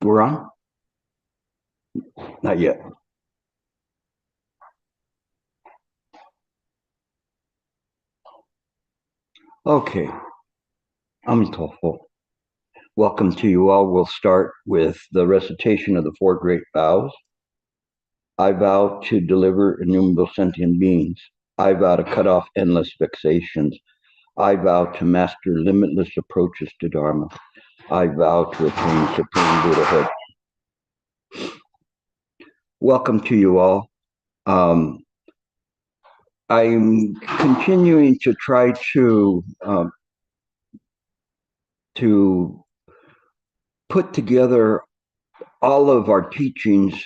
We're on? Not yet. Okay. Amitofu. Welcome to you all. We'll start with the recitation of the four great vows. I vow to deliver innumerable sentient beings. I vow to cut off endless vexations. I vow to master limitless approaches to Dharma. I vow to attain supreme Buddhahood. Welcome to you all. I'm continuing to try to put together all of our teachings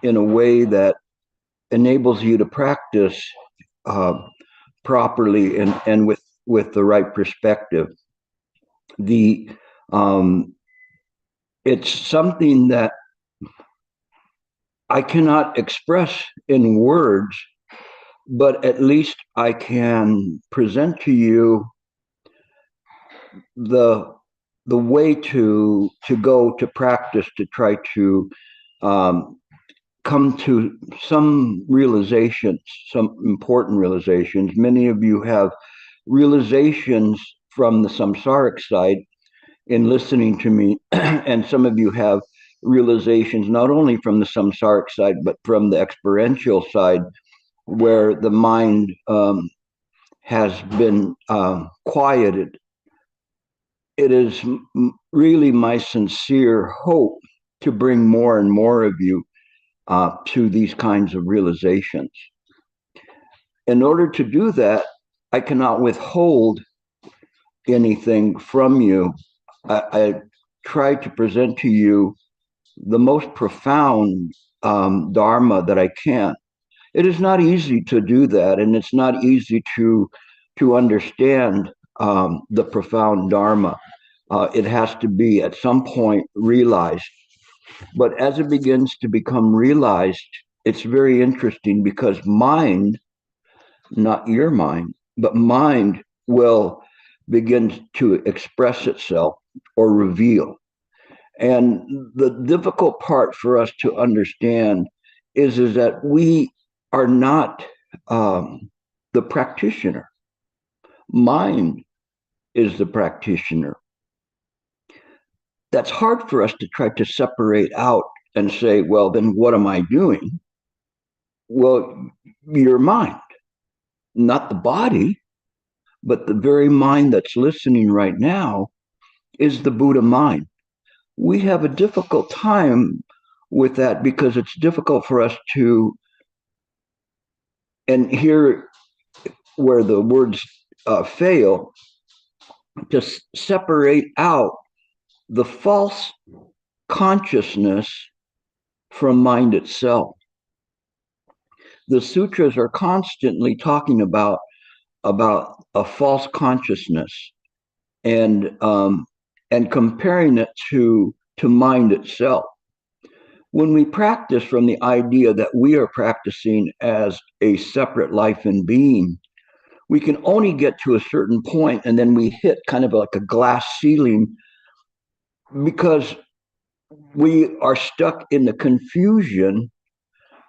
in a way that enables you to practice properly and with the right perspective. It's something that I cannot express in words, but at least I can present to you the way to go to practice to try to come to some realizations, some important realizations. Many of you have realizations from the samsaric side in listening to me, and some of you have realizations not only from the samsaric side, but from the experiential side, where the mind has been quieted. It is really my sincere hope to bring more and more of you to these kinds of realizations. In order to do that, I cannot withhold anything from you. I try to present to you the most profound Dharma that I can. It is not easy to do that, and it's not easy to understand the profound Dharma. It has to be at some point realized. But as it begins to become realized, it's very interesting because mind, not your mind, but mind will begin to express itself or reveal. And the difficult part for us to understand is that we are not the practitioner. Mind is the practitioner. That's hard for us to try to separate out and say, well, then what am I doing? Well, your mind, not the body, but the very mind that's listening right now is the Buddha mind. We have a difficult time with that because it's difficult for us to, and here where the words fail, to separate out the false consciousness from mind itself. The sutras are constantly talking about a false consciousness and comparing it to mind itself. When we practice from the idea that we are practicing as a separate life and being, we can only get to a certain point, and then we hit kind of like a glass ceiling because we are stuck in the confusion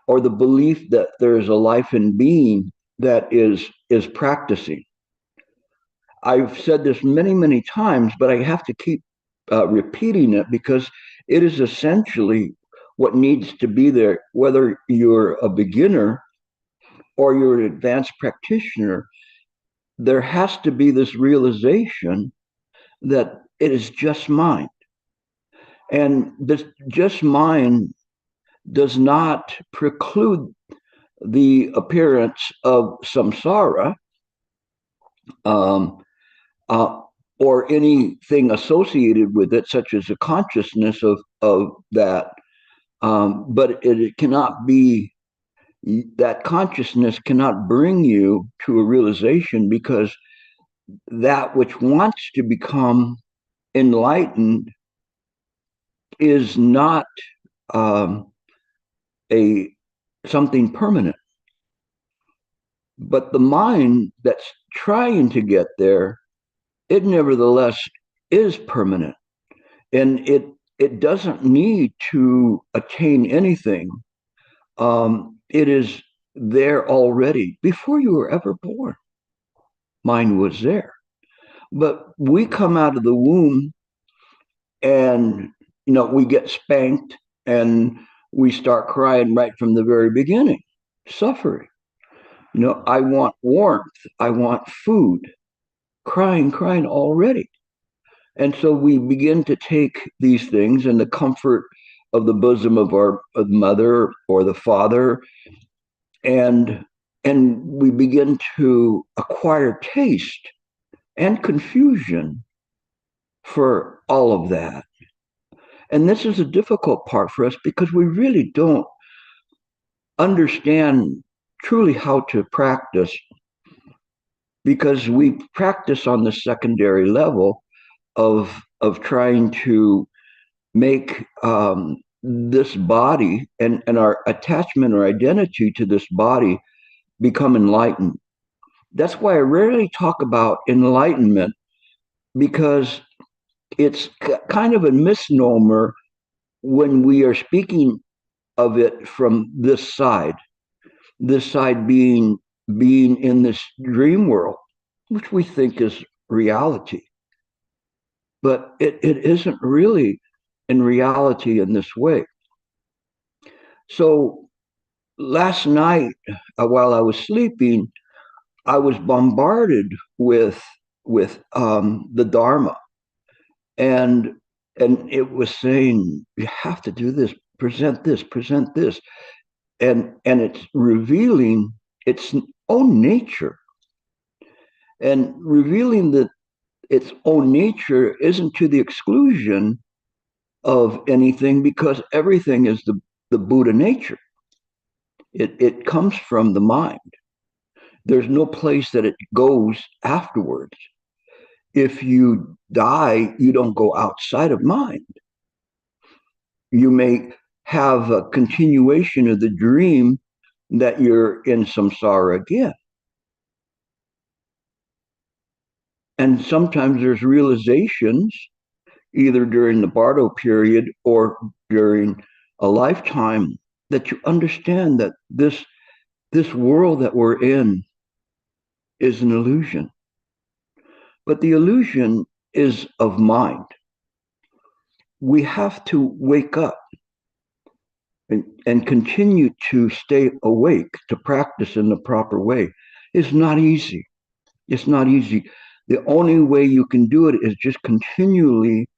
or the belief that there's a life and being that is practicing. I've said this many, many times, but I have to keep repeating it because it is essentially what needs to be there, whether you're a beginner or you're an advanced practitioner. There has to be this realization that it is just mind. And this just mind does not preclude the appearance of samsara or anything associated with it, such as the consciousness of that. But it cannot be, that consciousness cannot bring you to a realization because that which wants to become enlightened is not something permanent. But the mind that's trying to get there, it nevertheless is permanent. And it doesn't need to attain anything. It is there already before you were ever born. Mind was there. But we come out of the womb and we get spanked and we start crying right from the very beginning, suffering. I want warmth, I want food, crying already. And so we begin to take these things in the comfort of the bosom of our mother or the father, and we begin to acquire taste and confusion for all of that. And this is a difficult part for us because we really don't understand truly how to practice, because we practice on the secondary level of trying to make this body and our attachment or identity to this body become enlightened. That's why I rarely talk about enlightenment, because it's kind of a misnomer when we are speaking of it from this side being in this dream world, which we think is reality. But it isn't really in reality in this way. So last night, while I was sleeping, I was bombarded with the Dharma, and it was saying you have to do this, present this, and it's revealing its own nature, and revealing that its own nature isn't to the exclusion of anything, because everything is the Buddha nature. It comes from the mind. There's no place that it goes afterwards. If you die, you don't go outside of mind. You may have a continuation of the dream that you're in samsara again. And sometimes there's realizations, either during the Bardo period or during a lifetime, that you understand that this world that we're in is an illusion. But the illusion is of mind. We have to wake up and continue to stay awake, to practice in the proper way. It's not easy. It's not easy. The only way you can do it is just continually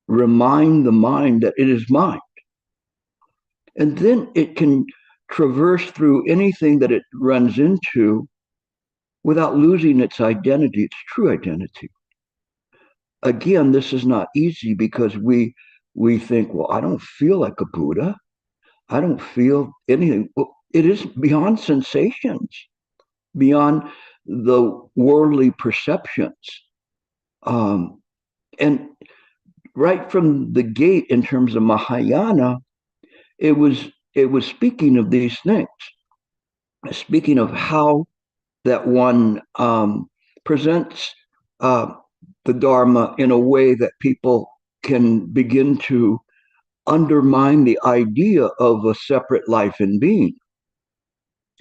remind the mind that it is mind. And then it can traverse through anything that it runs into without losing its identity, its true identity. Again, this is not easy because we think, well, I don't feel like a Buddha. I don't feel anything. Well, it is beyond sensations, beyond the worldly perceptions. And right from the gate, in terms of Mahayana, it was speaking of these things, speaking of how that one presents the Dharma in a way that people can begin to undermine the idea of a separate life and being.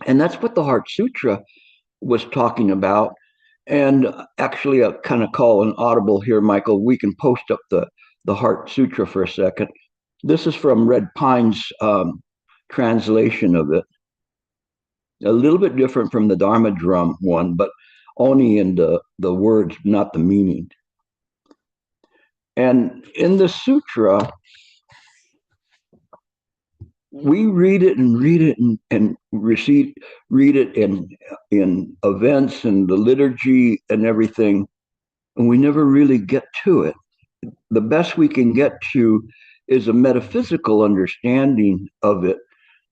And that's what the Heart Sutra was talking about. And actually, I kind of call an audible here, Michael. We can post up the Heart Sutra for a second. This is from Red Pine's translation of it. A little bit different from the Dharma drum one, but only in the words, not the meaning. And in the sutra, we read it and read it in events and the liturgy and everything, and we never really get to it. The best we can get to is a metaphysical understanding of it.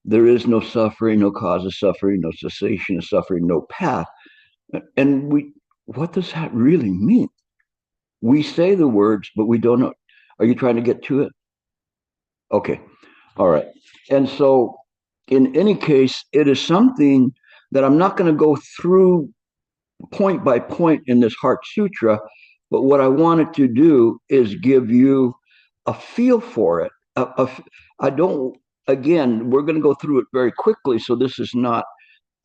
There is no suffering, no cause of suffering, no cessation of suffering, no path. And what does that really mean? We say the words, but we don't know. Are you trying to get to it? Okay. All right. And so, in any case, it is something that I'm not going to go through point by point in this Heart Sutra, but what I wanted to do is give you a feel for it. I don't. Again, we're going to go through it very quickly, so this is not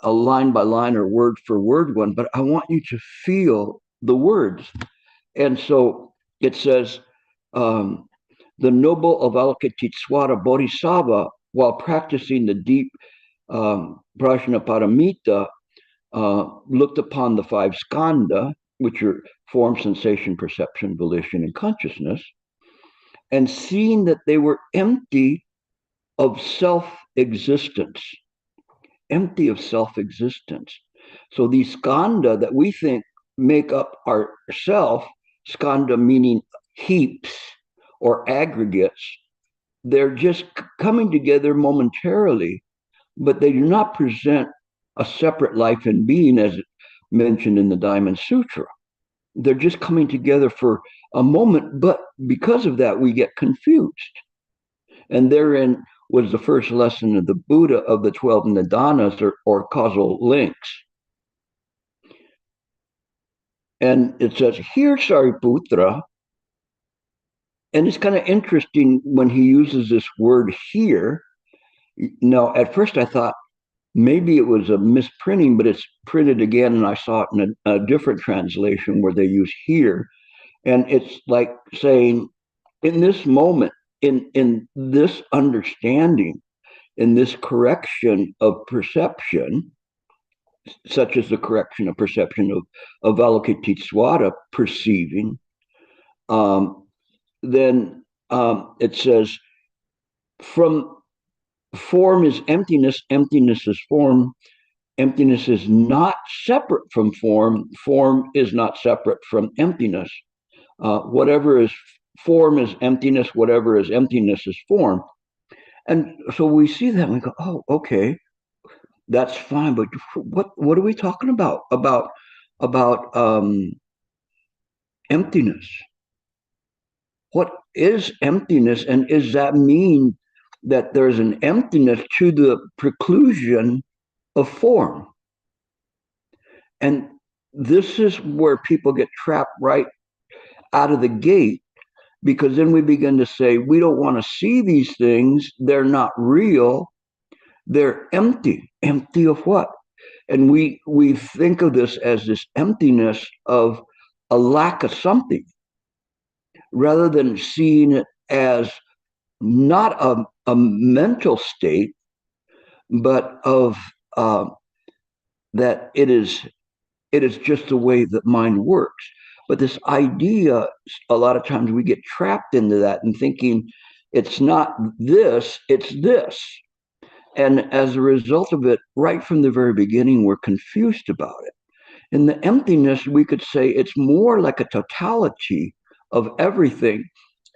a line by line or word for word one, but I want you to feel the words. And so it says, the noble Avalokitesvara Bodhisattva, while practicing the deep Prajnaparamita, looked upon the five skandha, which are form, sensation, perception, volition, and consciousness, and seeing that they were empty of self-existence. Empty of self-existence. So these skandha that we think make up our self, skandha meaning heaps or aggregates, they're just coming together momentarily, but they do not present a separate life and being as mentioned in the Diamond Sutra. They're just coming together for a moment, but because of that, we get confused. And therein was the first lesson of the Buddha of the 12 nidanas, or causal links. And it says, here, Sariputra, and it's kind of interesting when he uses this word here. Now, at first I thought maybe it was a misprinting, but it's printed again, and I saw it in a different translation where they use here. And it's like saying, in this moment, in this understanding, in this correction of perception, such as the correction of perception of Avalokitesvara perceiving, then it says, from form is emptiness, emptiness is form, emptiness is not separate from form, form is not separate from emptiness. Whatever is form is emptiness, whatever is emptiness is form. And so we see that and we go, oh, okay, that's fine, but what are we talking about? About emptiness. What is emptiness, and does that mean that there's an emptiness to the preclusion of form? And this is where people get trapped right out of the gate, because then we begin to say, we don't want to see these things, they're not real, they're empty. Empty of what? And we think of this as this emptiness of a lack of something, rather than seeing it as not a mental state, but of that it is just the way that mind works. But this idea, a lot of times we get trapped into that and thinking it's not this, it's this. And as a result of it, right from the very beginning, we're confused about it. In the emptiness, we could say it's more like a totality of everything.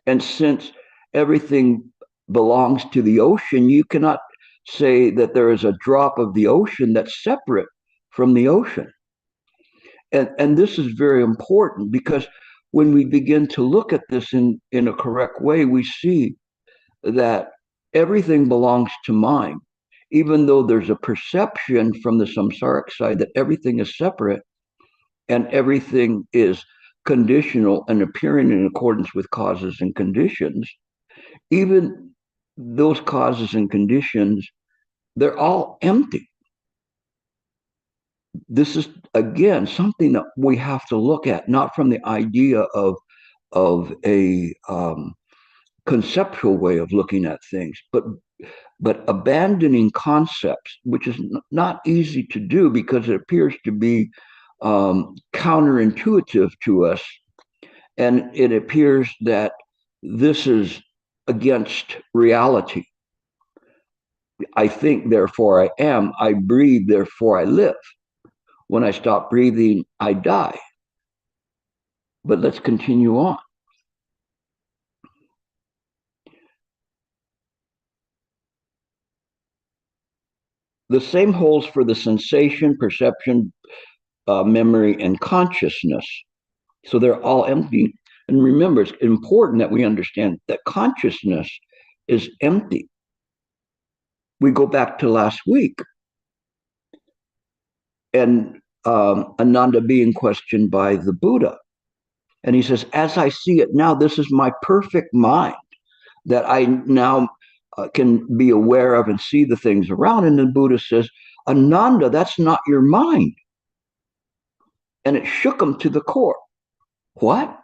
And since everything belongs to the ocean, you cannot say that there is a drop of the ocean that's separate from the ocean. And this is very important, because when we begin to look at this in a correct way, we see that everything belongs to mind, even though there's a perception from the samsaric side that everything is separate and everything is conditional and appearing in accordance with causes and conditions. Even those causes and conditions, they're all empty. This is, again, something that we have to look at, not from the idea of a conceptual way of looking at things, but abandoning concepts, which is not easy to do because it appears to be counterintuitive to us. And it appears that this is against reality. I think, therefore I am. I breathe, therefore I live. When I stop breathing, I die. But let's continue on. The same holds for the sensation, perception, memory, and consciousness. So they're all empty. And remember, it's important that we understand that consciousness is empty. We go back to last week, and Ananda being questioned by the Buddha. And he says, as I see it now, this is my perfect mind. that I now can be aware of and see the things around. And the Buddha says, Ananda, that's not your mind. And it shook him to the core. What?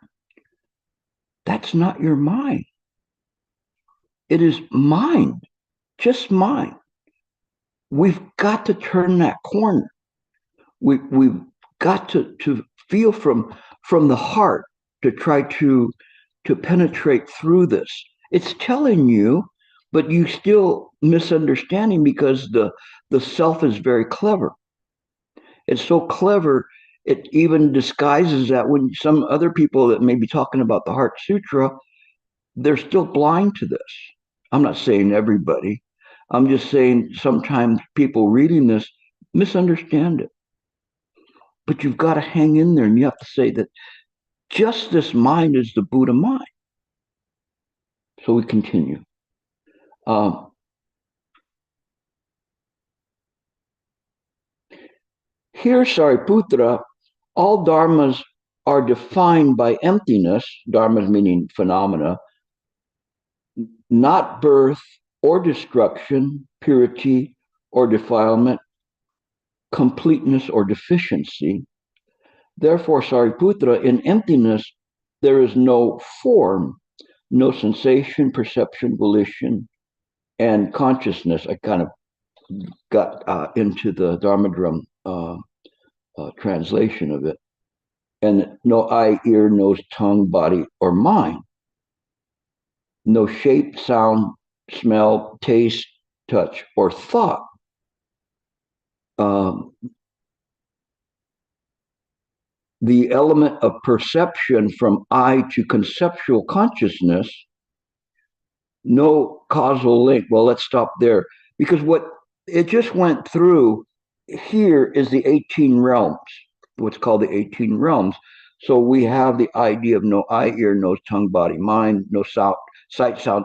That's not your mind. It is mind, just mind. We've got to turn that corner. We've got to feel from the heart to try to penetrate through this. It's telling you, but you still misunderstanding because the self is very clever. It's so clever, it even disguises that when some other people that may be talking about the Heart Sutra, they're still blind to this. I'm not saying everybody. I'm just saying sometimes people reading this misunderstand it. But you've got to hang in there and you have to say that just this mind is the Buddha mind. So we continue. Here, Sariputra, all dharmas are defined by emptiness, dharmas meaning phenomena, not birth or destruction, purity or defilement, completeness or deficiency. Therefore, Sariputra, in emptiness, there is no form, no sensation, perception, volition, and consciousness. I kind of got into the Dharma Drum translation of it. And no eye, ear, nose, tongue, body, or mind. No shape, sound, smell, taste, touch, or thought. The element of perception from I to conceptual consciousness, no causal link. Well, let's stop there because what it just went through here is the 18 realms, what's called the 18 realms. So we have the idea of no eye, ear, nose, tongue, body, mind, no sight, sound,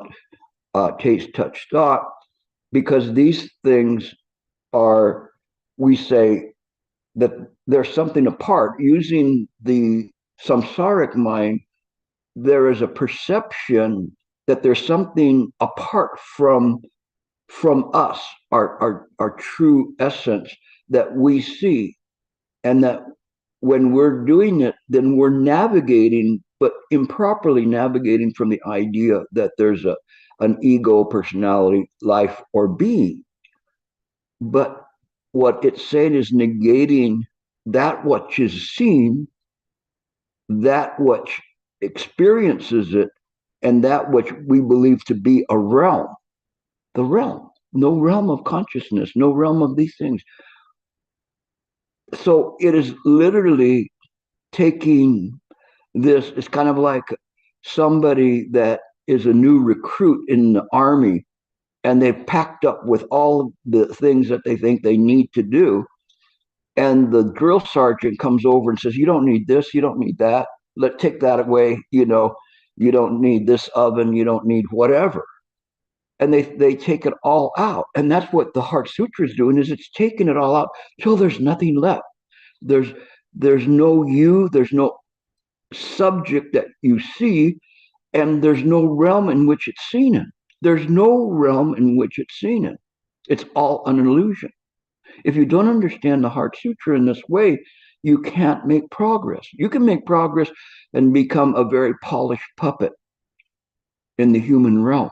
taste, touch, thought, because these things are, we say that there's something apart. Using the samsaric mind, there is a perception that there's something apart from us, our true essence that we see, and that when we're doing it, then we're navigating, but improperly navigating from the idea that there's an ego, personality, life, or being. But what it's saying is negating that which is seen, that which experiences it, and that which we believe to be a realm. The realm, no realm of consciousness, no realm of these things. So it is literally taking this, it's kind of like somebody that is a new recruit in the army and they've packed up with all the things that they think they need to do. And the drill sergeant comes over and says, you don't need this, you don't need that. Take that away. You don't need this oven, you don't need whatever. And they take it all out. And that's what the Heart Sutra is doing, is it's taking it all out till there's nothing left. There's no you, there's no subject that you see, and there's no realm in which it's seen in. There's no realm in which it's seen in. It's all an illusion. If you don't understand the Heart Sutra in this way, you can't make progress. You can make progress and become a very polished puppet in the human realm.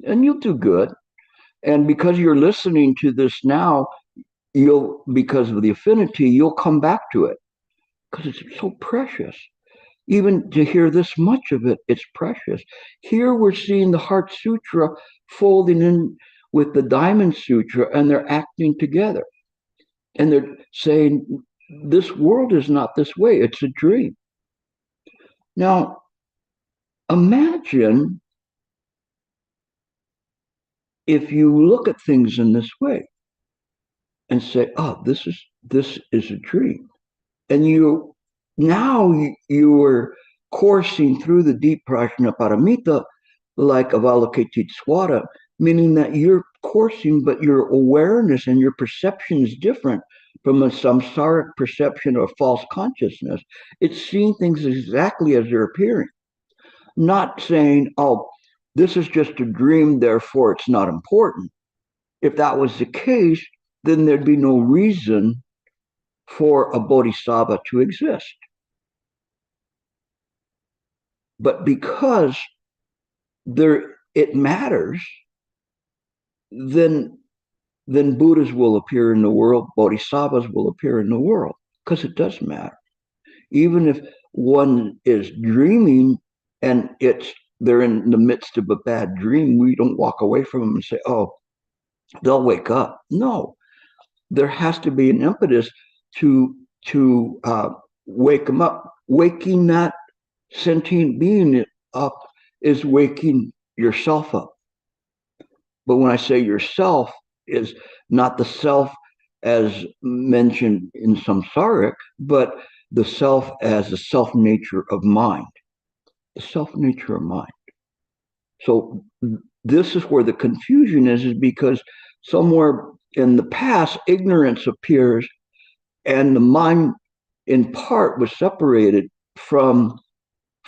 And you'll do good. And because you're listening to this now, because of the affinity, you'll come back to it because it's so precious. Even to hear this much of it, it's precious. Here we're seeing the Heart Sutra folding in with the Diamond Sutra, and they're acting together. And they're saying, this world is not this way, it's a dream. Now, imagine if you look at things in this way and say, oh, this is a dream. And you're coursing through the deep Prajnaparamita like Avalokitesvara, meaning that you're coursing, but your awareness and your perception is different from a samsaric perception or false consciousness. It's seeing things exactly as they're appearing, not saying, oh, This is just a dream, therefore it's not important. If that was the case, then there'd be no reason for a bodhisattva to exist. But because it matters, then Buddhas will appear in the world, bodhisattvas will appear in the world, because it does matter. Even if one is dreaming and they're in the midst of a bad dream, we don't walk away from them and say, oh, they'll wake up. No, there has to be an impetus to wake them up. Waking that sentient being up is waking yourself up. But when I say yourself, is not the self as mentioned in samsaric, but the self as the self nature of mind. The self nature of mind. So this is where the confusion is because somewhere in the past, ignorance appears, and the mind, in part, was separated from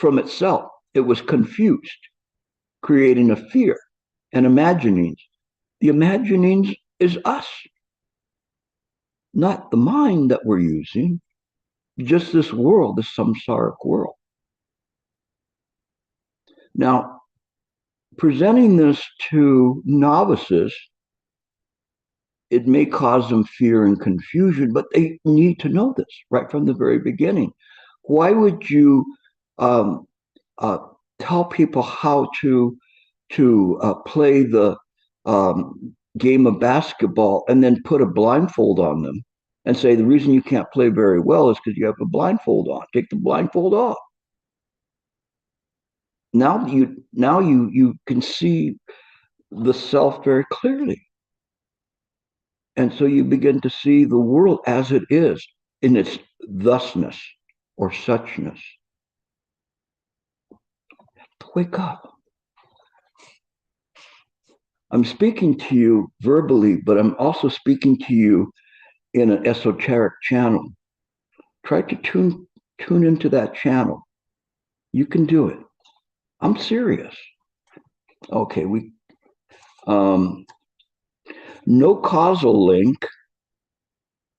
itself. It was confused, creating a fear and imaginings. The imaginings is us, not the mind that we're using, just this world, this samsaric world. Now, presenting this to novices, it may cause them fear and confusion, but they need to know this right from the very beginning. Why would you tell people how to play the game of basketball and then put a blindfold on them and say the reason you can't play very well is because you have a blindfold on? Take the blindfold off. Now you can see the self very clearly. And so you begin to see the world as it is in its thusness or suchness. Wake up. I'm speaking to you verbally, but I'm also speaking to you in an esoteric channel. Try to tune into that channel. You can do it. I'm serious. Okay, no causal link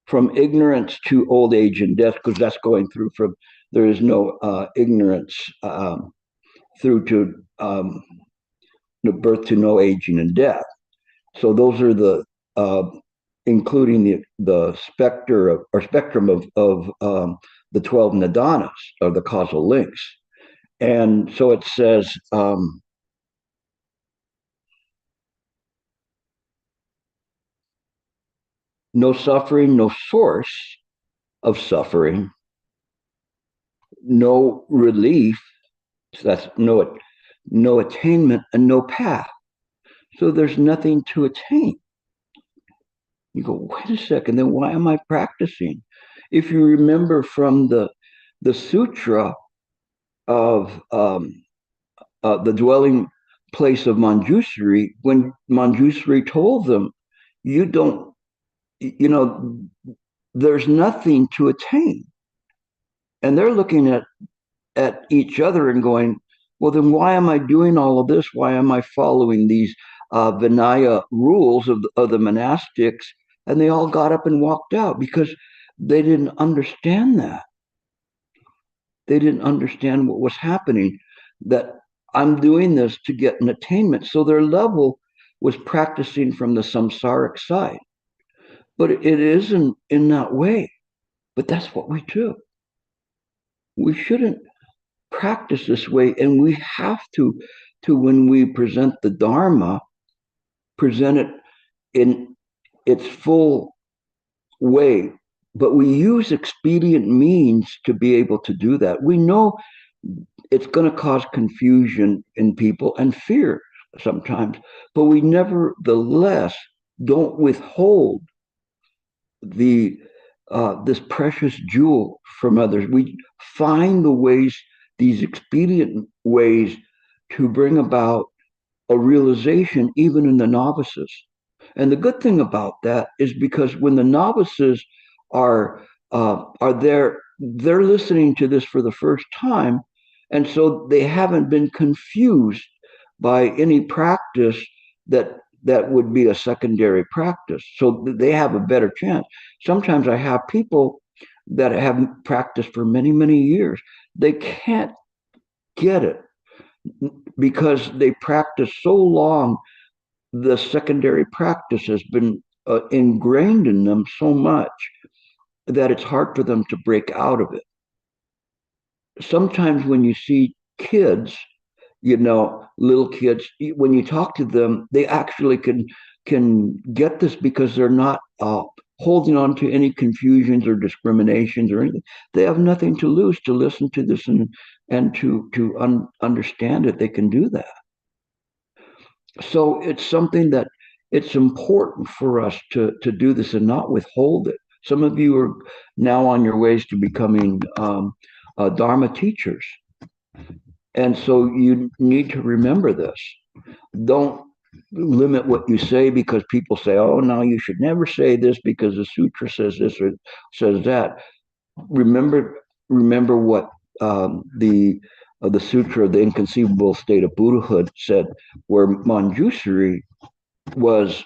from ignorance to old age and death, because that's going through from, there is no ignorance through to the birth to no aging and death. So those are the including the spectrum of the 12 nidanas, or the causal links. And so it says, no suffering, no source of suffering, no relief, so that's no attainment, and no path. So there's nothing to attain. You go, wait a second, then why am I practicing? If you remember from the sutra of the dwelling place of Manjusri, when Manjusri told them, there's nothing to attain. And they're looking at each other and going, well, then why am I doing all of this? Why am I following these Vinaya rules of the monastics? And they all got up and walked out because they didn't understand that. They didn't understand what was happening, that I'm doing this to get an attainment. So their level was practicing from the samsaric side. But it isn't in that way. But that's what we do. We shouldn't practice this way, and we have to when we present the Dharma, present it in its full way. But we use expedient means to be able to do that. We know it's going to cause confusion in people and fear sometimes, but we nevertheless don't withhold this precious jewel from others. We find the ways, these expedient ways, to bring about a realization even in the novices. And the good thing about that is because when the novices are there, they're listening to this for the first time, and so they haven't been confused by any practice that would be a secondary practice. So they have a better chance. Sometimes I have people that have practiced for many, many years. They can't get it because they practice so long. The secondary practice has been ingrained in them so much that it's hard for them to break out of it. Sometimes when you see kids, little kids, when you talk to them, they actually can get this because they're not holding on to any confusions or discriminations or anything. They have nothing to lose to listen to this and to understand it. They can do that. So it's something that it's important for us to do this and not withhold it. Some of you are now on your ways to becoming Dharma teachers. And so you need to remember this. Don't limit what you say because people say, oh, no, you should never say this because the sutra says this or says that. Remember what the Sutra of the Inconceivable State of Buddhahood said, where Manjusri was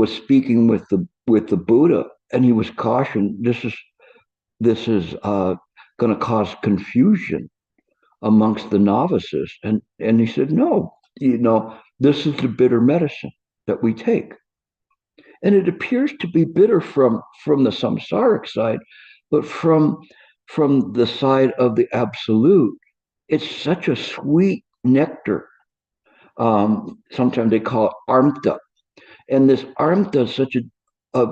speaking with the Buddha, and he was cautioned. This is going to cause confusion amongst the novices, and he said, no, this is the bitter medicine that we take, and it appears to be bitter from the samsaric side, but from the side of the absolute, it's such a sweet nectar. Sometimes they call it armta. And this armta is such a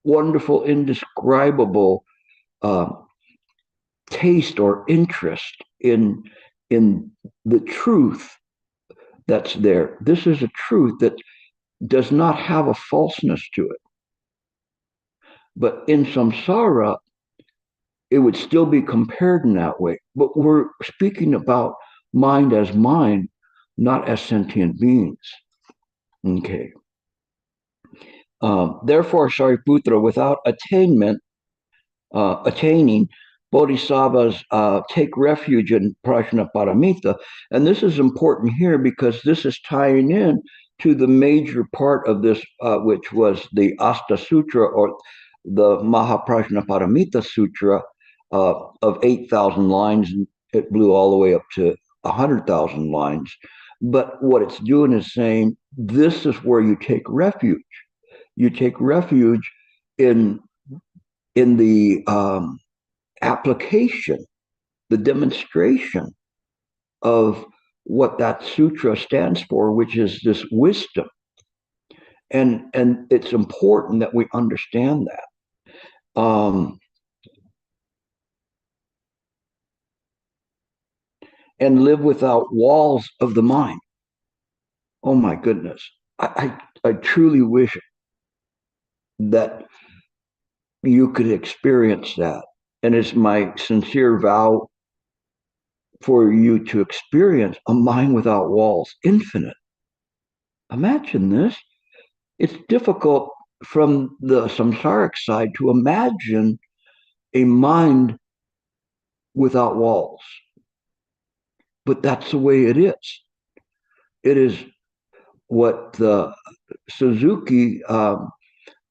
wonderful, indescribable taste or interest in the truth that's there. This is a truth that does not have a falseness to it. But in samsara, it would still be compared in that way. But we're speaking about mind as mind, not as sentient beings. Okay. Therefore, Shariputra, without attaining, bodhisattvas take refuge in prajnaparamita. And this is important here because this is tying in to the major part of this, which was the Asta Sutra or the Mahaprajnaparamita Sutra of 8,000 lines. And it blew all the way up to 100,000 lines. But what it's doing is saying, this is where you take refuge. You take refuge in the application, the demonstration of what that sutra stands for, which is this wisdom. And it's important that we understand that. And live without walls of the mind. Oh my goodness. I truly wish that you could experience that. And it's my sincere vow for you to experience a mind without walls, infinite. Imagine this. It's difficult from the samsaric side to imagine a mind without walls. But that's the way it is. It is what the Suzuki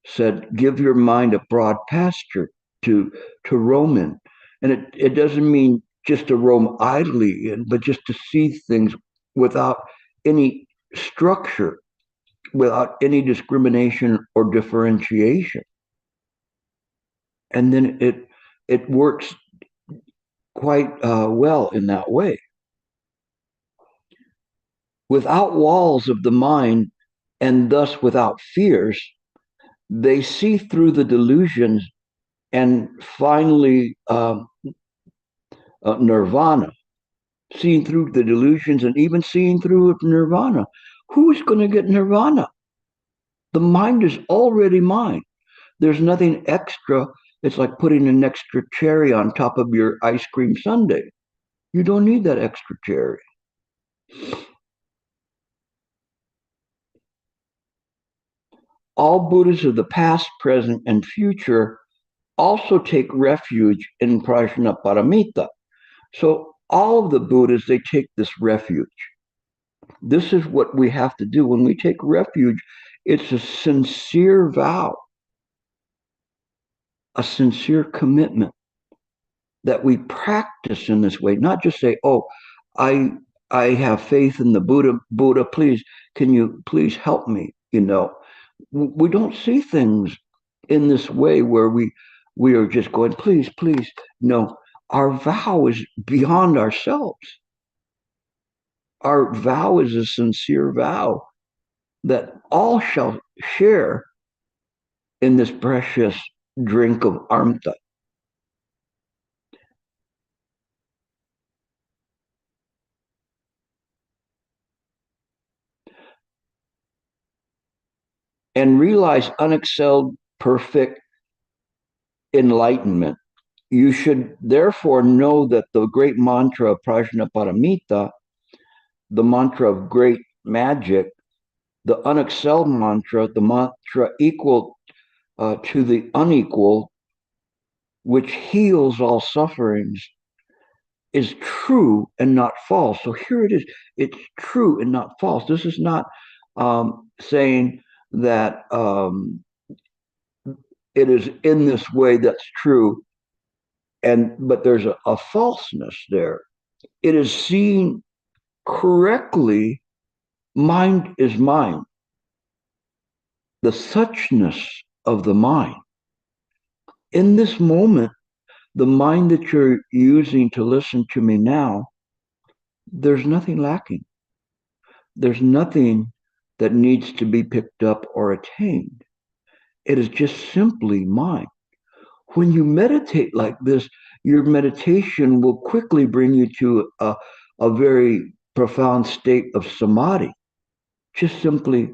said, give your mind a broad pasture to roam in. And it doesn't mean just to roam idly in, but just to see things without any structure, without any discrimination or differentiation. And then it works quite well in that way. Without walls of the mind, and thus without fears, they see through the delusions and finally nirvana, seeing through the delusions and even seeing through nirvana. Who is going to get nirvana? The mind is already mind. There's nothing extra. It's like putting an extra cherry on top of your ice cream sundae. You don't need that extra cherry. All Buddhas of the past, present, and future also take refuge in Prajnaparamita. So all of the Buddhas, they take this refuge. This is what we have to do when we take refuge. It's a sincere vow, a sincere commitment that we practice in this way, not just say, "Oh, I I have faith in the Buddha. Buddha, please, can you please help me?" We don't see things in this way where we are just going, "Please, please." No, our vow is beyond ourselves. Our vow is a sincere vow that all shall share in this precious drink of Amrita. And realize unexcelled perfect enlightenment. You should therefore know that the great mantra of Prajnaparamita, the mantra of great magic, the unexcelled mantra, the mantra equal to the unequal, which heals all sufferings, is true and not false. So here it is. It's true and not false. This is not saying that it is in this way that's true, but there's a falseness there. It is seen correctly. Mind is mind. The suchness of the mind. In this moment, the mind that you're using to listen to me now, there's nothing lacking. There's nothing that needs to be picked up or attained. It is just simply mind. When you meditate like this, your meditation will quickly bring you to a very profound state of samadhi. Just simply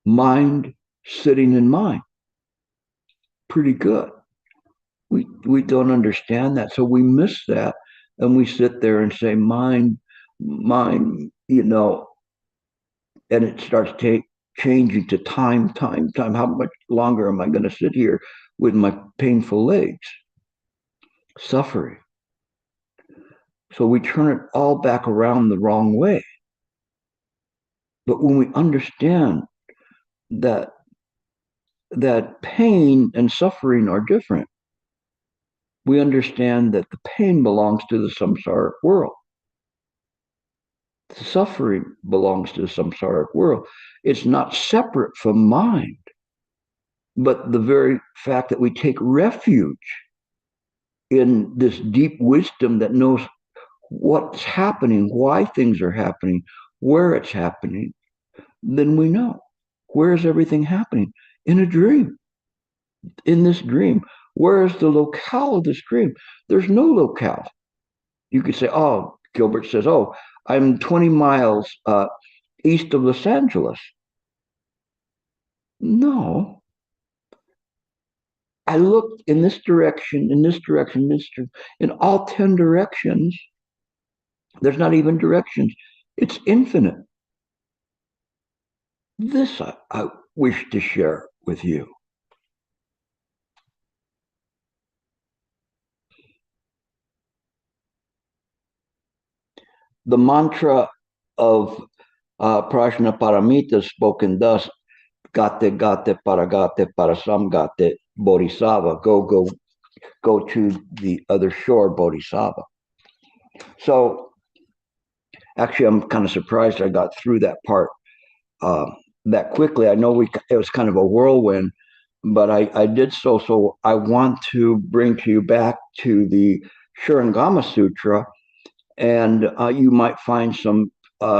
mind sitting in mind. Pretty good. We don't understand that. So we miss that and we sit there and say, mind, mind, and it starts changing to time, time, time. How much longer am I going to sit here with my painful legs? Suffering. So we turn it all back around the wrong way. But when we understand that pain and suffering are different, we understand that the pain belongs to the samsaric world. The suffering belongs to the samsaric world. It's not separate from mind, but the very fact that we take refuge in this deep wisdom that knows what's happening, why things are happening, where it's happening, then we know. Where is everything happening? In a dream. In this dream. Where is the locale of this dream? There's no locale. You could say, "Oh," Gilbert says, "Oh, I'm 20 miles east of Los Angeles." No. I looked in this direction, in this direction, in all 10 directions. There's not even directions. It's infinite. This I wish to share with you. The mantra of Prajnaparamita spoken thus: Gate, gate, paragate, parasamgate, bodhisattva. Go to the other shore, bodhisattva. So actually, I'm kind of surprised I got through that part that quickly. I know it was kind of a whirlwind, but I did so. So I want to bring to you back to the Shurangama Sutra, and you might find some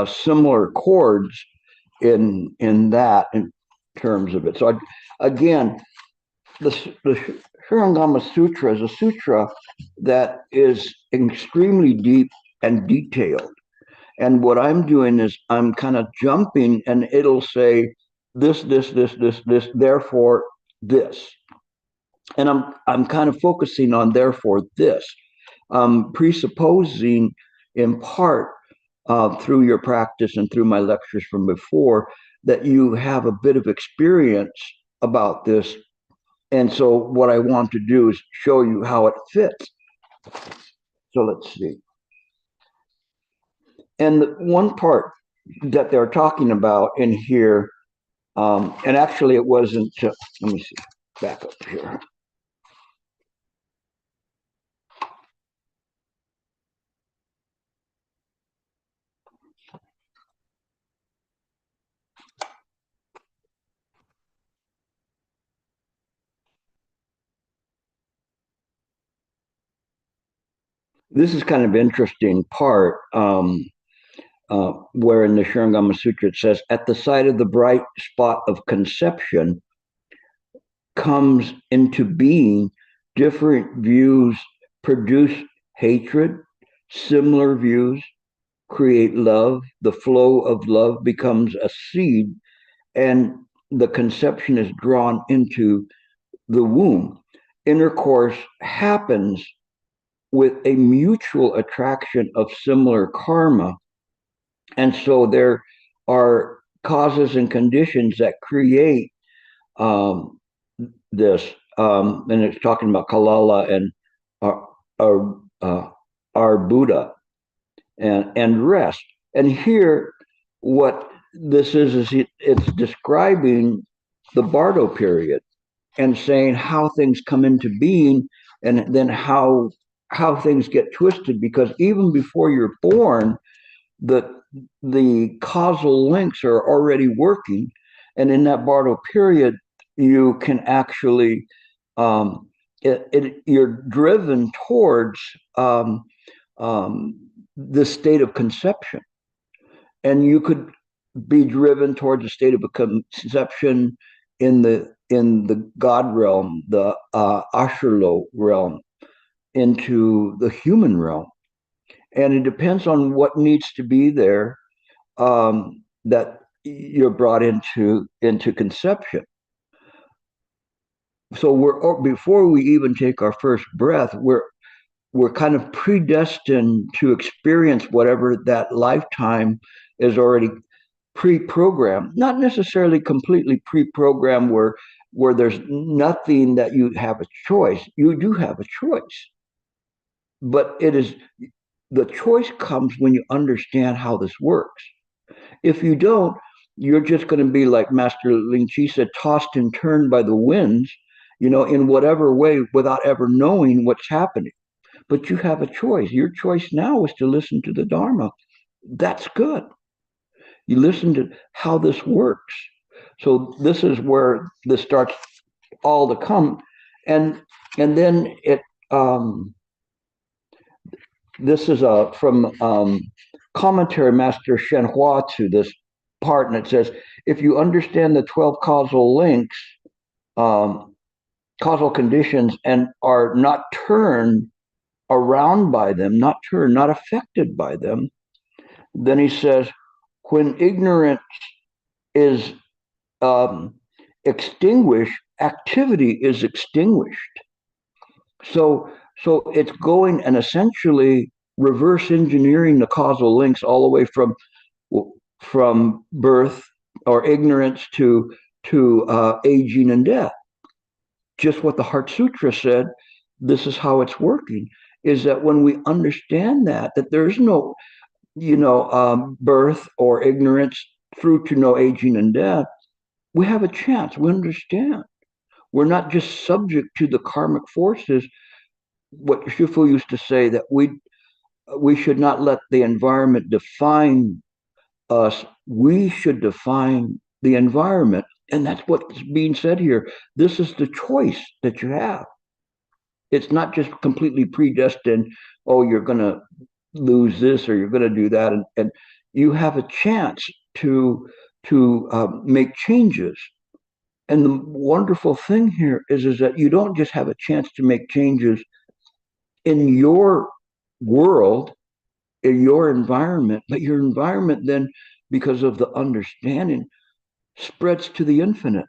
similar chords in that in terms of it. So again, the Shurangama Sutra is a sutra that is extremely deep and detailed. And what I'm doing is I'm kind of jumping, and it'll say this, this, this, this, this, therefore this. And I'm kind of focusing on therefore this, presupposing in part through your practice and through my lectures from before that you have a bit of experience about this. And so what I want to do is show you how it fits. So let's see. And the one part that they're talking about in here, and actually it wasn't, let me see, back up here. This is kind of interesting part, where in the Shurangama Sutra it says, at the sight of the bright spot of conception comes into being, different views produce hatred, similar views create love, the flow of love becomes a seed, and the conception is drawn into the womb. Intercourse happens with a mutual attraction of similar karma. And so there are causes and conditions that create um, this. And it's talking about Kalala and our Buddha and rest. And here, what this is it's describing the Bardo period and saying how things come into being, and then how things get twisted, because even before you're born, the the causal links are already working, and in that Bardo period, you can actually you're driven towards the state of conception, and you could be driven towards a state of conception in the God realm, the Asherlo realm, into the human realm, and it depends on what needs to be there, that you're brought into conception. So we're before we even take our first breath, we're kind of predestined to experience whatever that lifetime is already pre-programmed, not necessarily completely pre-programmed where there's nothing that you have a choice. You do have a choice, but it is the choice comes when you understand how this works. If you don't, you're just going to be like Master Ling Chi said, tossed and turned by the winds, in whatever way, without ever knowing what's happening. But you have a choice. Your choice now is to listen to the Dharma. That's good. You listen to how this works. So this is where this starts all to come, and then it this is from commentary Master Shen Hua to this part, and it says, if you understand the 12 causal links, causal conditions, and are not turned around by them, not affected by them, then he says, when ignorance is extinguished, activity is extinguished. So it's going and essentially reverse engineering the causal links all the way from birth or ignorance to aging and death. Just what the Heart Sutra said. This is how it's working. Is that when we understand that there's no birth or ignorance through to no aging and death, we have a chance. We understand. We're not just subject to the karmic forces. What Shifu used to say, that we should not let the environment define us. We should define the environment. And that's what's being said here. This is the choice that you have. It's not just completely predestined. Oh, you're going to lose this or you're going to do that. And you have a chance to make changes. And the wonderful thing here is that you don't just have a chance to make changes in your world, in your environment, but your environment then, because of the understanding, spreads to the infinite.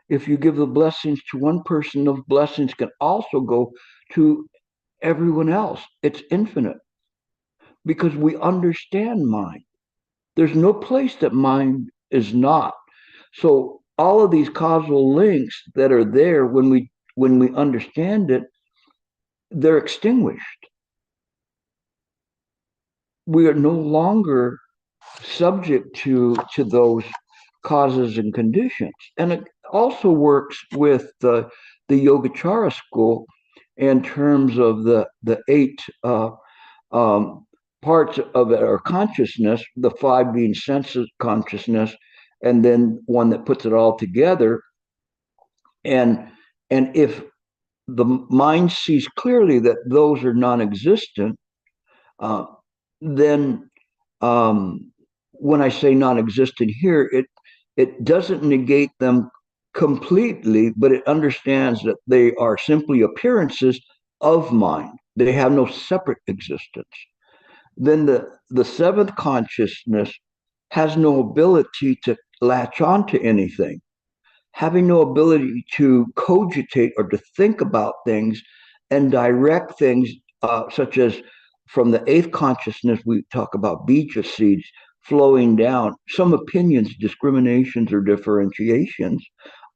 If you give the blessings to one person, those blessings can also go to everyone else. It's infinite because we understand mind. There's no place that mind is not. So all of these causal links that are there, when we understand it, they're extinguished. We are no longer subject to those causes and conditions. And it also works with the Yogacara school in terms of the eight um, parts of our consciousness, the five being senses consciousness, and then one that puts it all together. And if the mind sees clearly that those are non-existent, uh, then when I say non-existent here, it doesn't negate them completely, but it understands that they are simply appearances of mind. They have no separate existence. Then the seventh consciousness has no ability to latch on to anything, having no ability to cogitate or to think about things and direct things, such as from the eighth consciousness, we talk about bija seeds flowing down, some opinions, discriminations, or differentiations.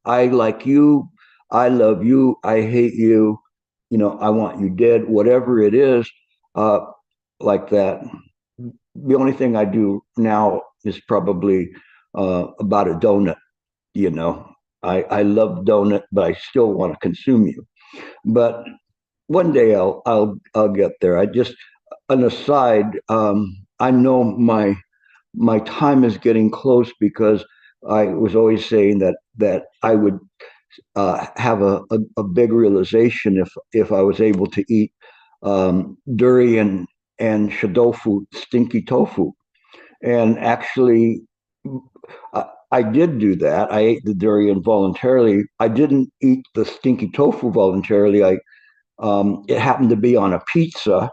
I like you, I love you, I hate you, I want you dead, whatever it is, uh, like that. The only thing I do now is probably about a donut, you know. I love donut, but I still want to consume you. But one day I'll get there. I just an aside. I know my time is getting close because I was always saying that I would have a big realization if I was able to eat durian and shadofu, stinky tofu, and actually I did do that. I ate the durian voluntarily. I didn't eat the stinky tofu voluntarily. It happened to be on a pizza.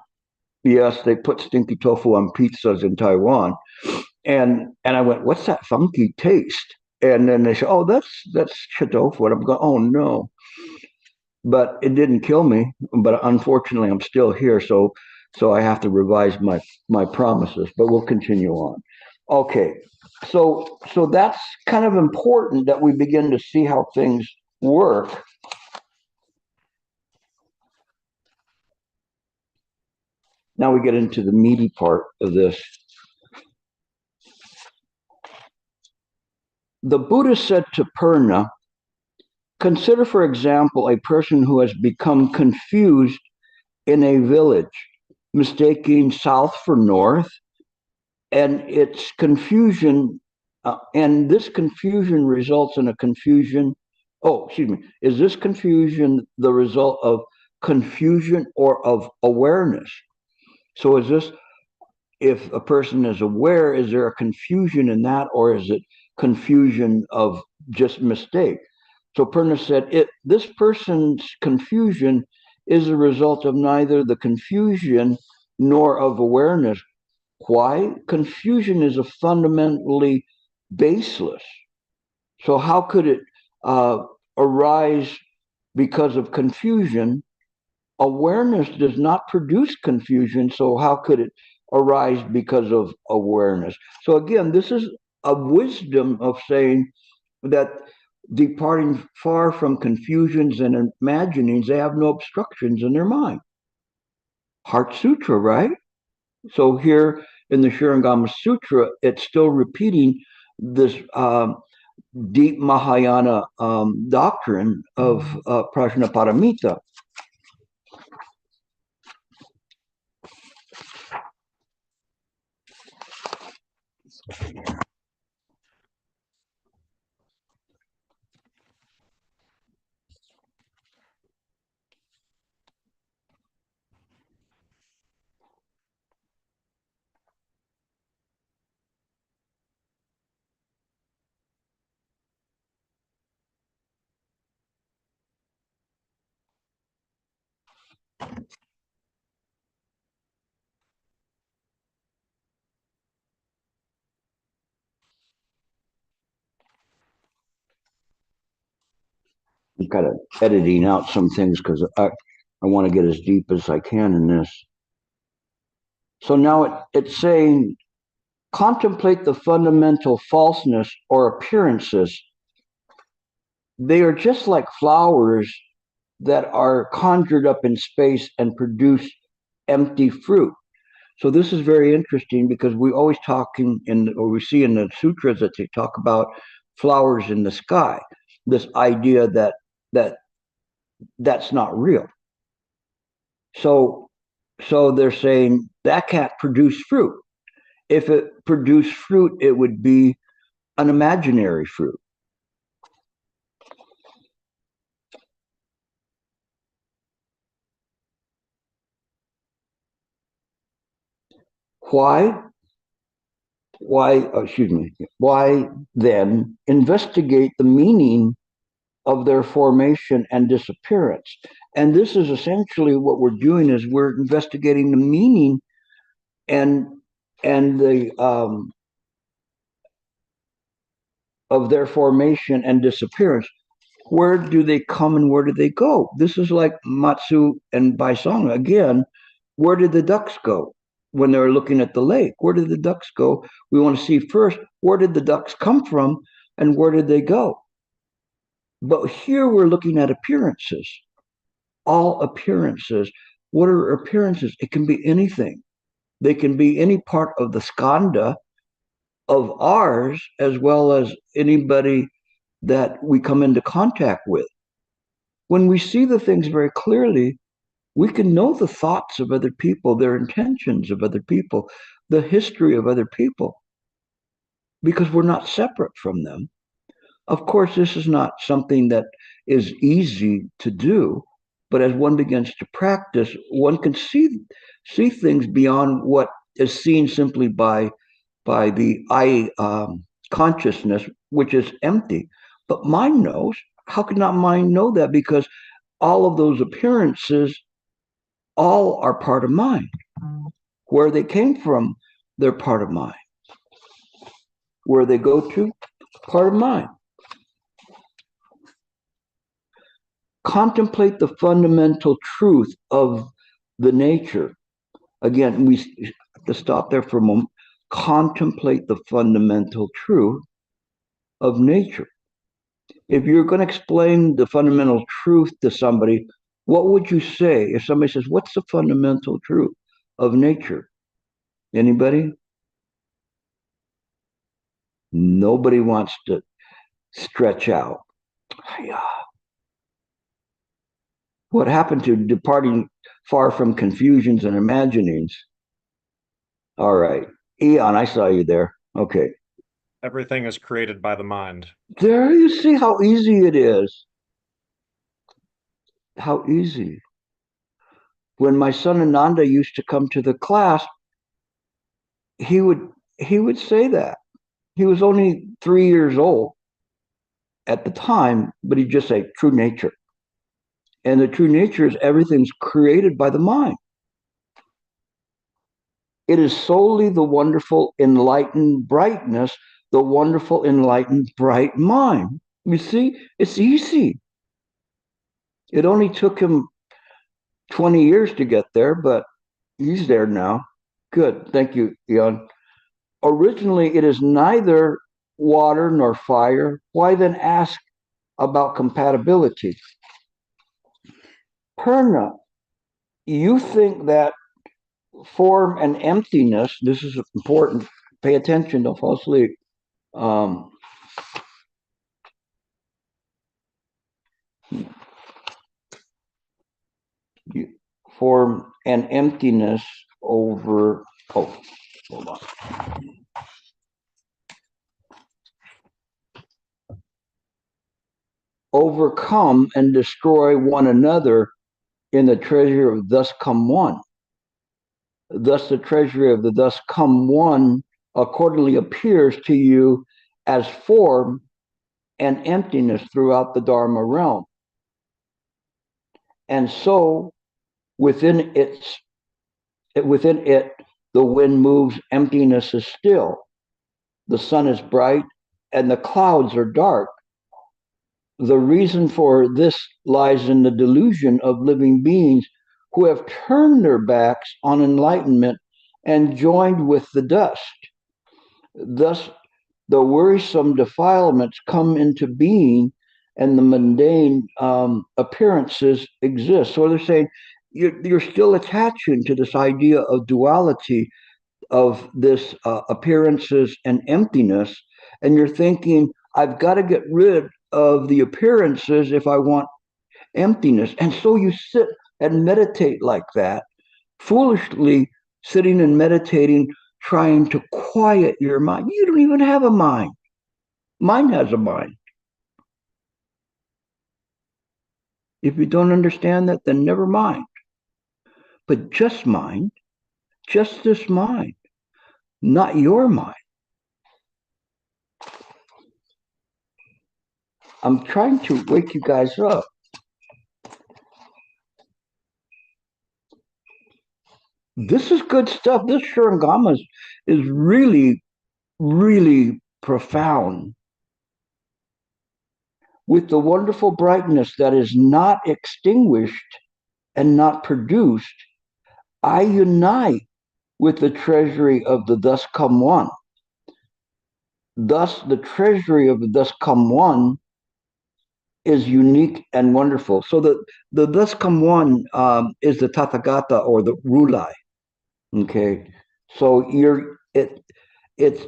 Yes, they put stinky tofu on pizzas in Taiwan, and I went, "What's that funky taste?" And then they said, "Oh, that's tofu." And I'm going, "Oh no!" But it didn't kill me. But unfortunately, I'm still here, so I have to revise my promises. But we'll continue on. Okay, so that's kind of important that we begin to see how things work. Now we get into the meaty part of this. The Buddha said to Purna, consider, for example, a person who has become confused in a village, mistaking south for north, and its confusion, and this confusion results in a confusion. Oh, excuse me. Is this confusion the result of confusion or of awareness? So, is this, if a person is aware, is there a confusion in that, or is it confusion of just mistake? So Purna said, this person's confusion is a result of neither the confusion nor of awareness. Why? Confusion is a fundamentally baseless. So how could it arise because of confusion? Awareness does not produce confusion, so how could it arise because of awareness? So again, this is a wisdom of saying that departing far from confusions and imaginings, they have no obstructions in their mind. Heart Sutra, right? So here in the Shurangama Sutra, it's still repeating this deep Mahayana doctrine of Prajnaparamita. I'm kind of editing out some things because I want to get as deep as I can in this. So now it's saying, contemplate the fundamental falseness or appearances. They are just like flowers that are conjured up in space and produce empty fruit. So this is very interesting because we always or we see in the sutras that they talk about flowers in the sky. This idea that that's not real. So they're saying that can't produce fruit. If it produced fruit, it would be an imaginary fruit. Why? Excuse me. Why then investigate the meaning of their formation and disappearance? And this is essentially what we're doing: is we're investigating the meaning and the of their formation and disappearance. Where do they come and where do they go? This is like Matsu and Baisong again. Where did the ducks go when they were looking at the lake? Where did the ducks go? We want to see first, where did the ducks come from and where did they go? But here we're looking at appearances, all appearances. What are appearances? It can be anything. They can be any part of the skanda of ours, as well as anybody that we come into contact with. When we see the things very clearly, we can know the thoughts of other people, their intentions of other people, the history of other people, because we're not separate from them. Of course, this is not something that is easy to do, but as one begins to practice, one can see things beyond what is seen simply by the eye consciousness, which is empty. But mind knows. How could not mind know that? Because all of those appearances all are part of mind. Where they came from, they're part of mind. Where they go to, part of mind. Contemplate the fundamental truth of the nature. Again, we have to stop there for a moment. Contemplate the fundamental truth of nature. If you're going to explain the fundamental truth to somebody, what would you say if somebody says, what's the fundamental truth of nature? Anybody? Nobody wants to stretch out. What happened to departing far from confusions and imaginings? All right. Eon, I saw you there. Okay. Everything is created by the mind. There you see how easy it is. How easy. When my son Ananda used to come to the class, he would say that. He was only 3 years old at the time, but he'd just say true nature. And the true nature is everything's created by the mind. It is solely the wonderful enlightened brightness, the wonderful enlightened bright mind. You see, it's easy. It only took him 20 years to get there, but he's there now. Good. Thank you, Ian. Originally, it is neither water nor fire. Why then ask about compatibility? Purna, you think that form and emptiness, this is important, pay attention, don't fall asleep. Form and emptiness over, hold on. Overcome and destroy one another in the treasure of thus come one. Thus the treasury of the thus come one accordingly appears to you as form and emptiness throughout the Dharma realm. And so within it, the wind moves, emptiness is still. The sun is bright and the clouds are dark. The reason for this lies in the delusion of living beings who have turned their backs on enlightenment and joined with the dust. Thus, the worrisome defilements come into being and the mundane appearances exist. So they're saying, you're still attaching to this idea of duality, of this appearances and emptiness, and you're thinking, I've got to get rid of the appearances if I want emptiness. And so you sit and meditate like that, foolishly sitting and meditating, trying to quiet your mind. You don't even have a mind. Mind has a mind. If you don't understand that, then never mind. But just mind, just this mind, not your mind. I'm trying to wake you guys up. This is good stuff. This Shurangama is really, really profound, with the wonderful brightness that is not extinguished and not produced. I unite with the treasury of the thus come one. Thus, the treasury of the thus come one is unique and wonderful. So the thus come one is the Tathagata, or the Rulai. Okay, so it's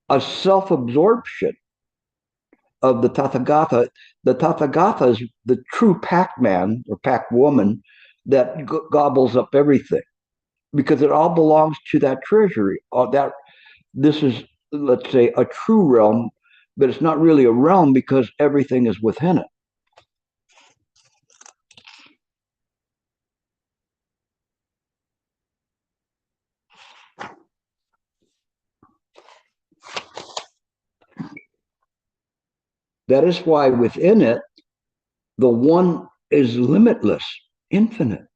a self-absorption of the Tathagata. The Tathagata is the true Pac-Man or Pac-Woman that gobbles up everything, because it all belongs to that treasury. That this is, let's say, a true realm, but it's not really a realm because everything is within it. That is why within it, the one is limitless, infinite.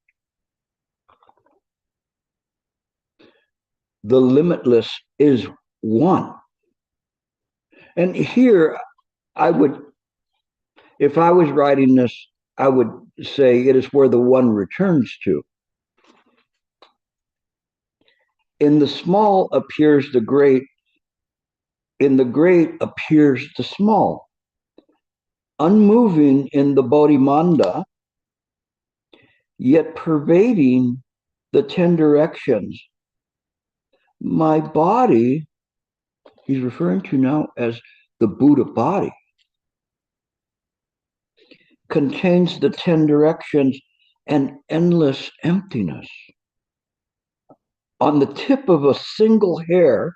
The limitless is one. And here, I would, if I was writing this, I would say it is where the one returns to. In the small appears the great, in the great appears the small. Unmoving in the Bodhimanda, yet pervading the 10 directions. My body, he's referring to now as the Buddha body, contains the 10 directions and endless emptiness. On the tip of a single hair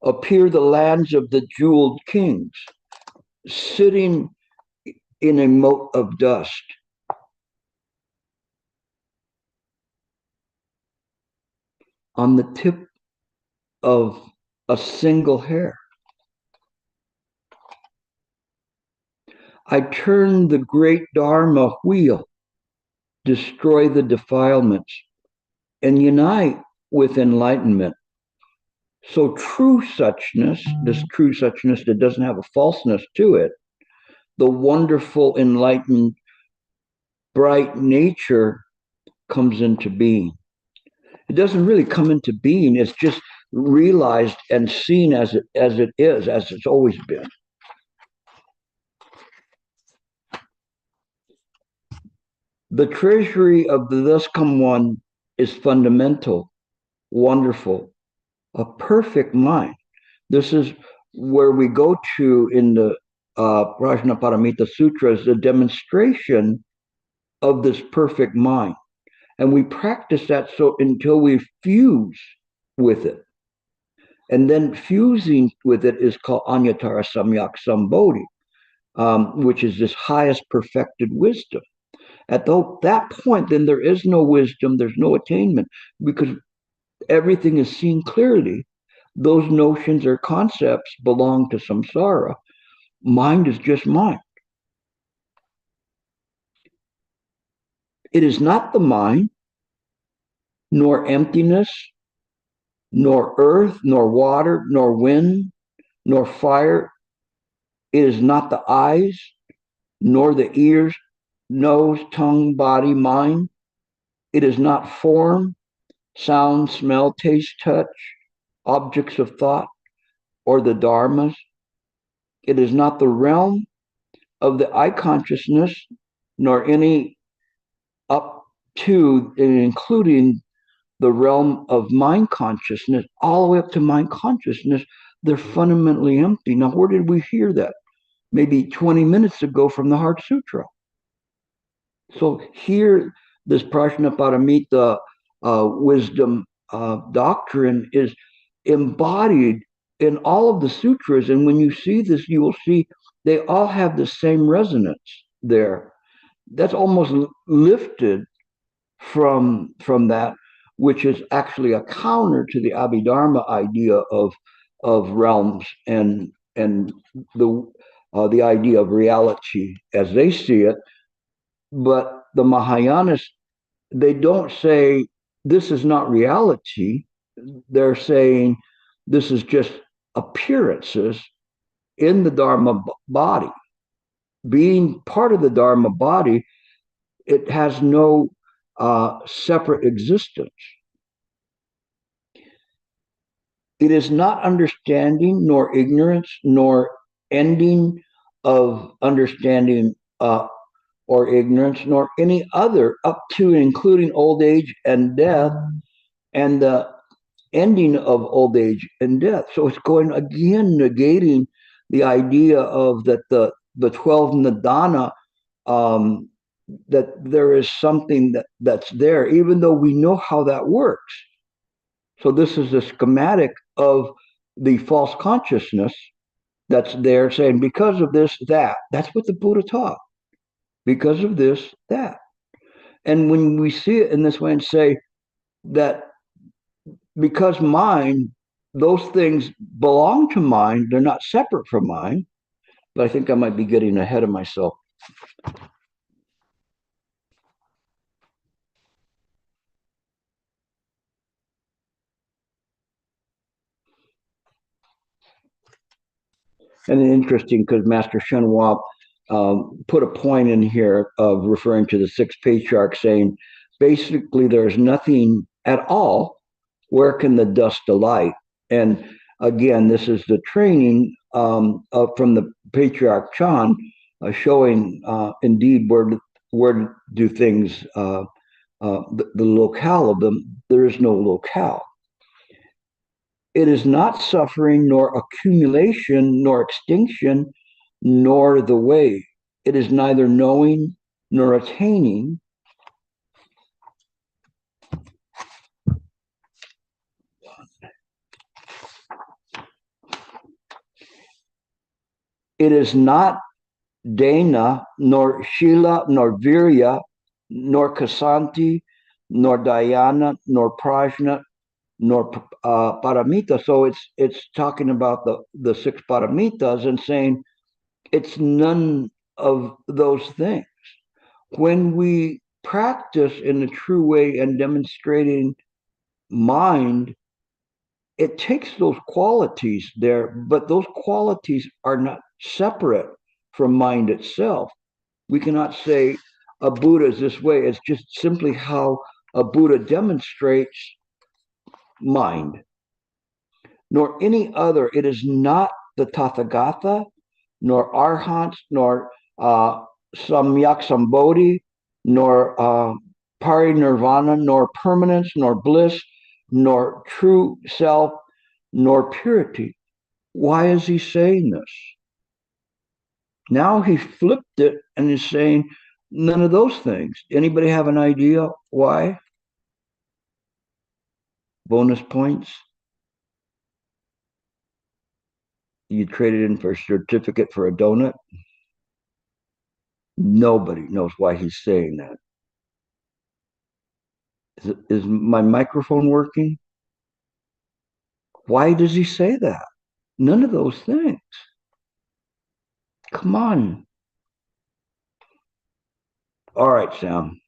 appear the lands of the jeweled kings, sitting in a moat of dust. On the tip of a single hair. I turn the great Dharma wheel, destroy the defilements, and unite with enlightenment. So true suchness, this true suchness that doesn't have a falseness to it, the wonderful, enlightened, bright nature comes into being. It doesn't really come into being, it's just realized and seen as it is, as it's always been. The treasury of the thus come one is fundamental, wonderful, a perfect mind. This is where we go to in the Prajnaparamita Sutras, the demonstration of this perfect mind. And we practice that so until we fuse with it. And then fusing with it is called Anyatara Samyak Sambodhi, which is this highest perfected wisdom. At that point, then there is no wisdom, there's no attainment, because everything is seen clearly. Those notions or concepts belong to samsara. Mind is just mind. It is not the mind, nor emptiness, nor earth, nor water, nor wind, nor fire. It is not the eyes, nor the ears, nose, tongue, body, mind. It is not form, sound, smell, taste, touch, objects of thought, or the dharmas. It is not the realm of the I consciousness, nor any up to and including the realm of mind consciousness, all the way up to mind consciousness, they're fundamentally empty. Now, where did we hear that? Maybe 20 minutes ago from the Heart Sutra. So here, this Prajnaparamita wisdom doctrine is embodied in all of the sutras. And when you see this, you will see they all have the same resonance there. That's almost lifted from that, which is actually a counter to the Abhidharma idea of realms and the idea of reality as they see it. But the Mahayanas, they don't say this is not reality. They're saying this is just appearances in the Dharma body. Being part of the Dharma body, it has no separate existence. It is not understanding, nor ignorance, nor ending of understanding or ignorance, nor any other, up to and including old age and death, and the ending of old age and death. So it's going again, negating the idea of that the 12 Nidana, that there is something that's there, even though we know how that works. So this is a schematic of the false consciousness that's there saying, because of this, that. That's what the Buddha taught. Because of this, that. And when we see it in this way and say that because mind, those things belong to mind, they're not separate from mind. But I think I might be getting ahead of myself. And interesting because Master Shenhua put a point in here of referring to the six patriarchs, saying basically there's nothing at all. Where can the dust alight? And again, this is the training from the patriarch Chan, showing indeed where do things the locale of them. There is no locale. It is not suffering, nor accumulation, nor extinction, nor the way. It is neither knowing nor attaining. It is not Dana, nor Shila, nor Virya, nor Kasanti, nor Dhyana, nor Prajna, nor Paramita. So it's talking about the six Paramitas and saying it's none of those things. When we practice in the true way and demonstrating mind, it takes those qualities there, but those qualities are not separate from mind itself. We cannot say a Buddha is this way. It's just simply how a Buddha demonstrates mind, nor any other. It is not the Tathagata, nor Arhants, nor Samyak Sambodhi, nor Parinirvana, nor permanence, nor bliss, nor true self, nor purity. Why is he saying this? Now he flipped it and is saying none of those things. Anybody have an idea why? Bonus points. You traded in for a certificate for a donut. Nobody knows why he's saying that. Is my microphone working? Why does he say that? None of those things. Come on. All right, Sam.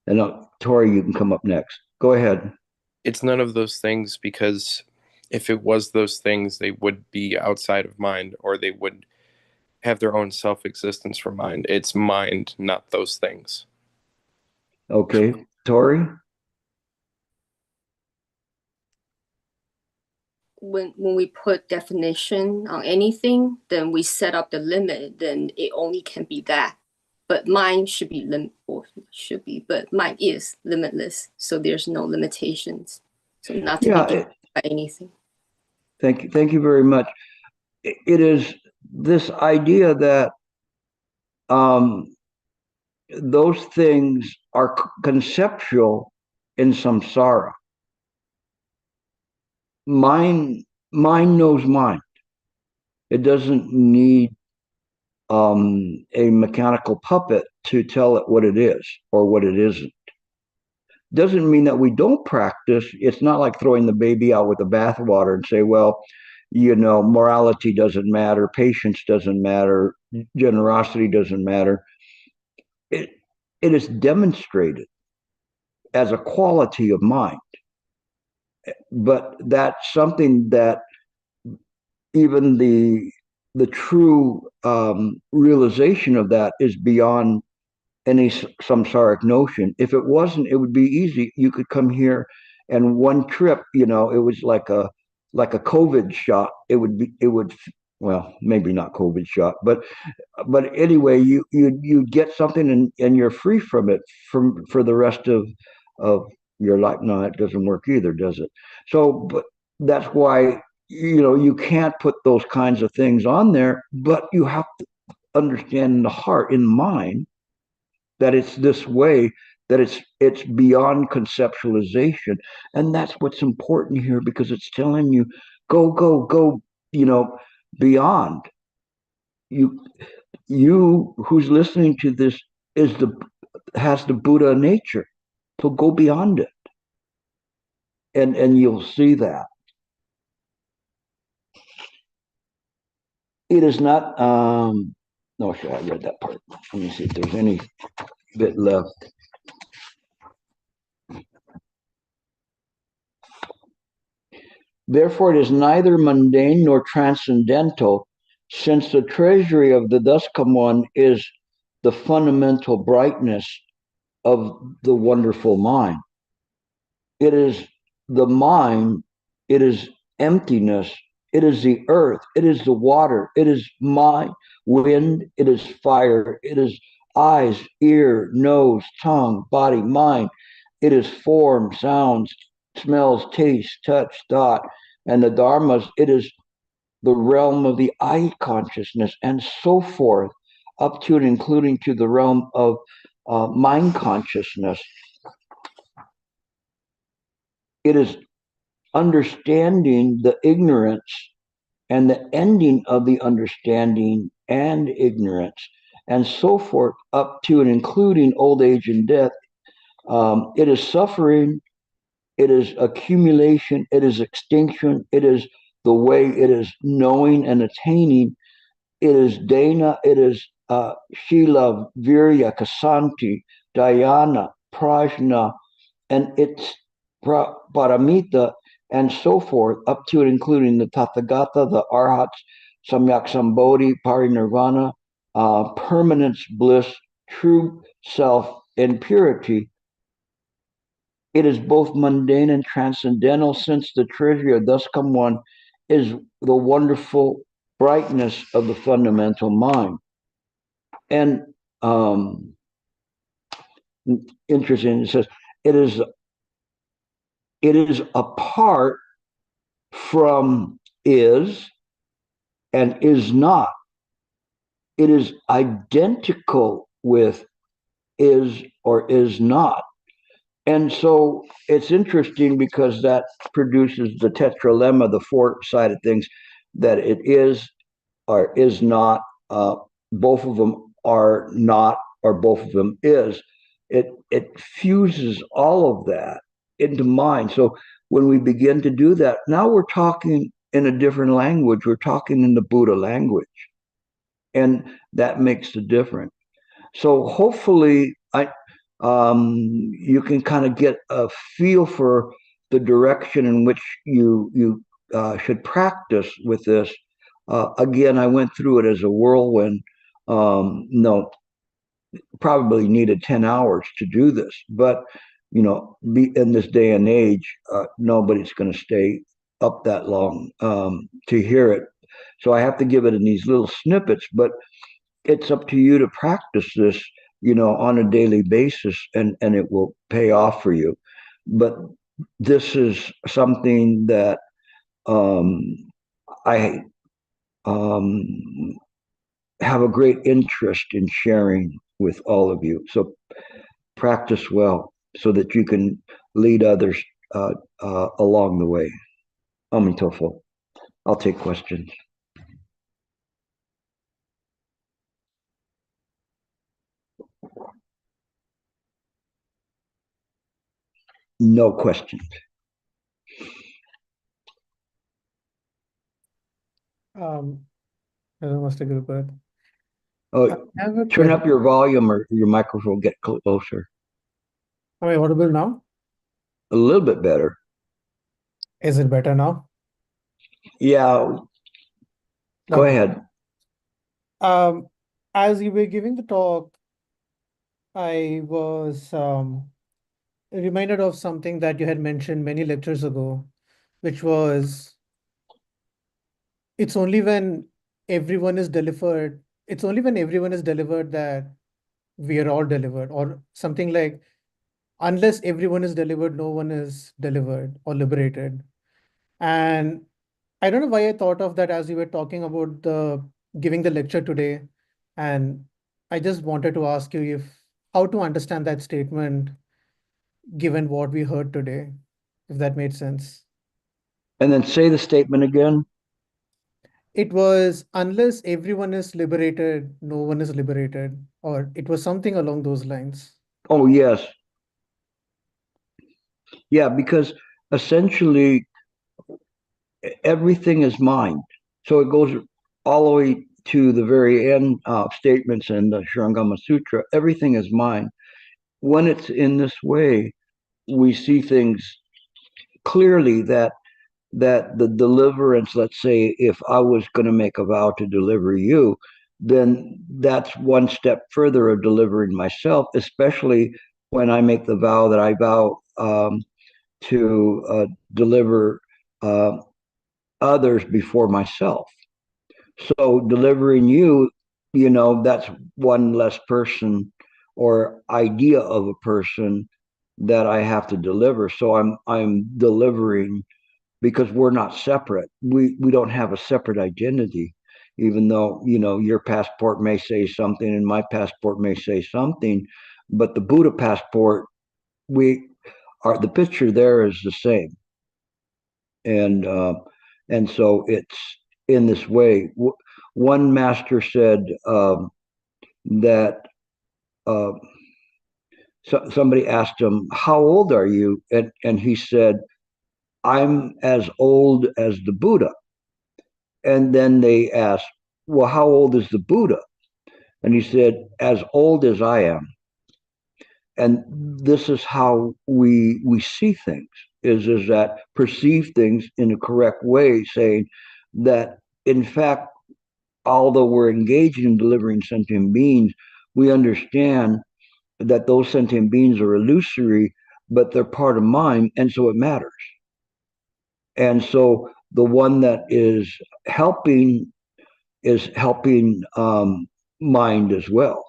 And Tori, you can come up next. Go ahead. It's none of those things because if it was those things, they would be outside of mind, or they would have their own self-existence from mind. It's mind, not those things. Okay. Tori? When we put definition on anything, then we set up the limit, then it only can be that. but mind should be but mind is limitless, so there's no limitations. So not to be by anything. Thank you very much. It is this idea that those things are conceptual in samsara. Mind knows mind. It doesn't need a mechanical puppet to tell it what it is or what it isn't. Doesn't mean that we don't practice. It's not like throwing the baby out with the bathwater and say, well, morality doesn't matter, patience doesn't matter, generosity doesn't matter. It is demonstrated as a quality of mind. But that's something that even the true realization of that is beyond any samsaric notion. If it wasn't, it would be easy. You could come here and one trip, it was like a COVID shot. It would well, maybe not COVID shot, but anyway, you get something and you're free from it for the rest of your life. No, it doesn't work either, does it? So, but that's why you can't put those kinds of things on there, but you have to understand in the heart, in mind, that it's this way, that it's beyond conceptualization. And that's what's important here, because it's telling you, go, beyond. You who's listening to this has the Buddha nature. So go beyond it. And you'll see that. It is not no, sure, I read that part. Let me see if there's any bit left. Therefore, it is neither mundane nor transcendental, since the treasury of the thus come one is the fundamental brightness of the wonderful mind. It is the mind, it is emptiness, it is the earth, it is the water, it is mind, wind, it is fire, it is eyes, ear, nose, tongue, body, mind. It is form, sounds, smells, taste, touch, thought, and the dharmas. It is the realm of the I consciousness, and so forth, up to and including to the realm of mind consciousness. It is understanding the ignorance and the ending of the understanding and ignorance, and so forth, up to and including old age and death. It is suffering, it is accumulation, it is extinction, it is the way, it is knowing and attaining, it is dana, it is shila, virya, kasanti, dhyana, prajna, and it's paramita, and so forth, up to and including the tathagata, the arhats, samyak sambodhi, parinirvana, permanence, bliss, true self, and purity. It is both mundane and transcendental, since the treasury of thus come one is the wonderful brightness of the fundamental mind. And interesting, it says it is apart from is and is not. It is identical with is or is not. And so it's interesting, because that produces the tetralemma, the four-sided things, that it is or is not, both of them are not, or both of them is. It fuses all of that into mind. So when we begin to do that, now we're talking in a different language. We're talking in the Buddha language. And that makes the difference. So hopefully you can kind of get a feel for the direction in which you should practice with this. Again, I went through it as a whirlwind. No, probably needed 10 hours to do this, but in this day and age, nobody's going to stay up that long to hear it. So I have to give it in these little snippets, but it's up to you to practice this, on a daily basis, and it will pay off for you. But this is something that I have a great interest in sharing with all of you. So practice well so that you can lead others along the way. Amitofo. I'll take questions. No questions. Mr. Gilbert. Oh, I have a turn up question. your volume or your microphone, get closer. Am I audible now? A little bit better. Is it better now? Yeah, go Okay. ahead. As you were giving the talk, I was reminded of something that you had mentioned many lectures ago, which was it's only when everyone is delivered, it's only when everyone is delivered that we are all delivered, or something like, unless everyone is delivered, no one is delivered or liberated. And I don't know why I thought of that as you were talking about the giving the lecture today. And I just wanted to ask you if how to understand that statement given what we heard today, if that made sense. And then say the statement again. It was unless everyone is liberated, no one is liberated, or it was something along those lines. Oh, yes. Yeah, because essentially everything is mind. So it goes all the way to the very end statements in the Shurangama Sutra. Everything is mind. When it's in this way, we see things clearly that the deliverance, let's say, if I was going to make a vow to deliver you, then that's one step further of delivering myself, especially when I make the vow that I vow to deliver uh, others before myself. So delivering you, that's one less person or idea of a person that I have to deliver. So I'm delivering because we're not separate. We don't have a separate identity, even though your passport may say something and my passport may say something, but the Buddha passport, we are the picture there is the same, and so it's in this way. One master said that uh, somebody asked him, "How old are you?" and he said, "I'm as old as the Buddha." And then they asked, "Well, how old is the Buddha?" And he said, "As old as I am." And this is how we see things, is that perceive things in a correct way, saying that in fact, although we're engaged in delivering sentient beings, we understand that those sentient beings are illusory, but they're part of mind, and so it matters. And so the one that is helping mind as well.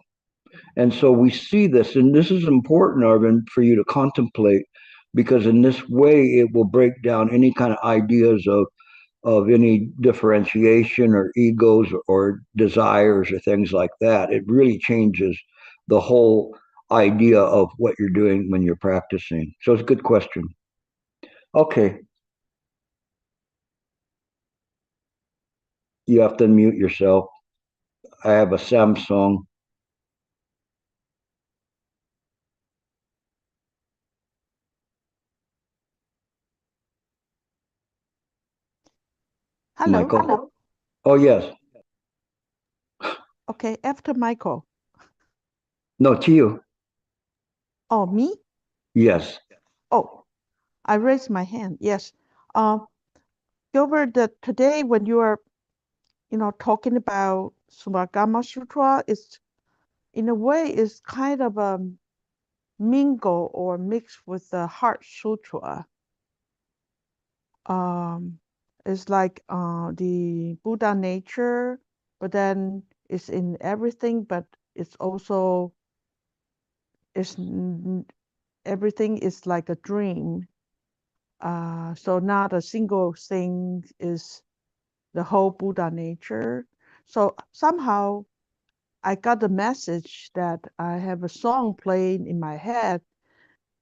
And so we see this, and this is important, Arvind, for you to contemplate, because in this way it will break down any kind of ideas of any differentiation or egos or desires or things like that. It really changes the whole idea of what you're doing when you're practicing. So it's a good question. Okay. You have to unmute yourself. I have a Samsung. Hello. Michael. Hello. Oh, yes. Okay, after Michael. No, to you. Oh, me? Yes. Oh, I raised my hand. Yes. Uh, Gilbert, today when you are, talking about Sumagama Sutra, is in a way is kind of a mingle or mixed with the Heart Sutra. It's like the Buddha nature, but then is in everything, but it's also everything is like a dream. So not a single thing is the whole Buddha nature. So somehow I got the message that I have a song playing in my head.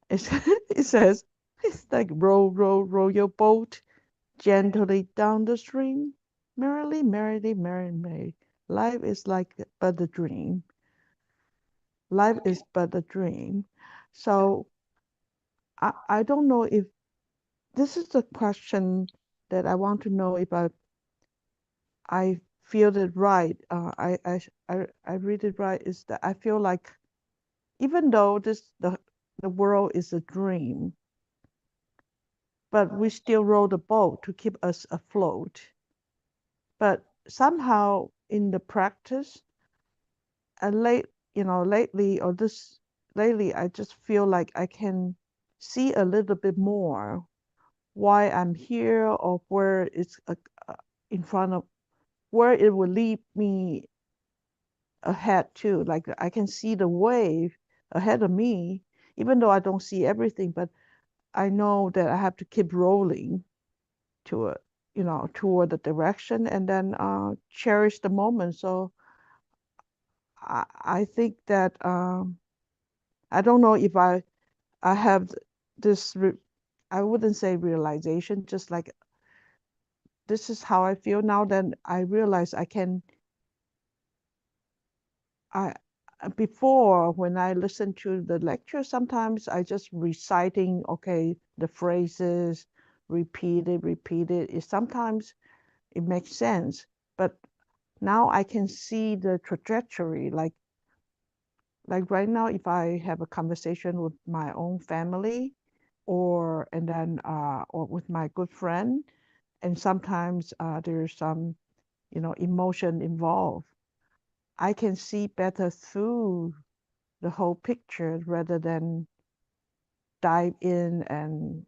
It says, it's like row, row, row your boat gently down the stream. Merrily, merrily, merrily, merrily. Life is like but a dream. Life is but a dream. So I don't know if this is the question that I want to know if I feel it right. I read it right. Is that I feel like even though the world is a dream, but we still row the boat to keep us afloat. But somehow in the practice, and lately or this lately, I just feel like I can see a little bit more why I'm here or where it's in front of where it will lead me ahead too. Like I can see the wave ahead of me, even though I don't see everything, but I know that I have to keep rolling to it, toward the direction and then cherish the moment. So I think that I don't know if I have this I wouldn't say realization, just like this is how I feel now. Then I realize I before when I listen to the lecture, sometimes I just reciting, okay, the phrases, repeat it. Sometimes it makes sense, but now I can see the trajectory. Like right now, if I have a conversation with my own family, or with my good friend, and sometimes there's some emotion involved. I can see better through the whole picture rather than dive in and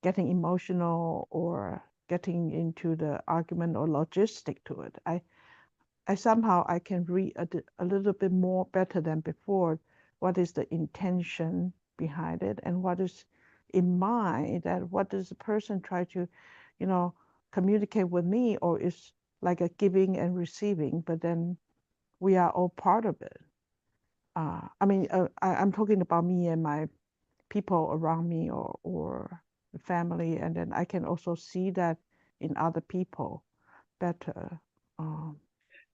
getting emotional or getting into the argument or logistic to it. I somehow I can read a little bit more better than before. What is the intention behind it, and what is in mind? That what does the person try to, communicate with me, or is like a giving and receiving? But then we are all part of it. I'm talking about me and my people around me, or the family, and then I can also see that in other people better.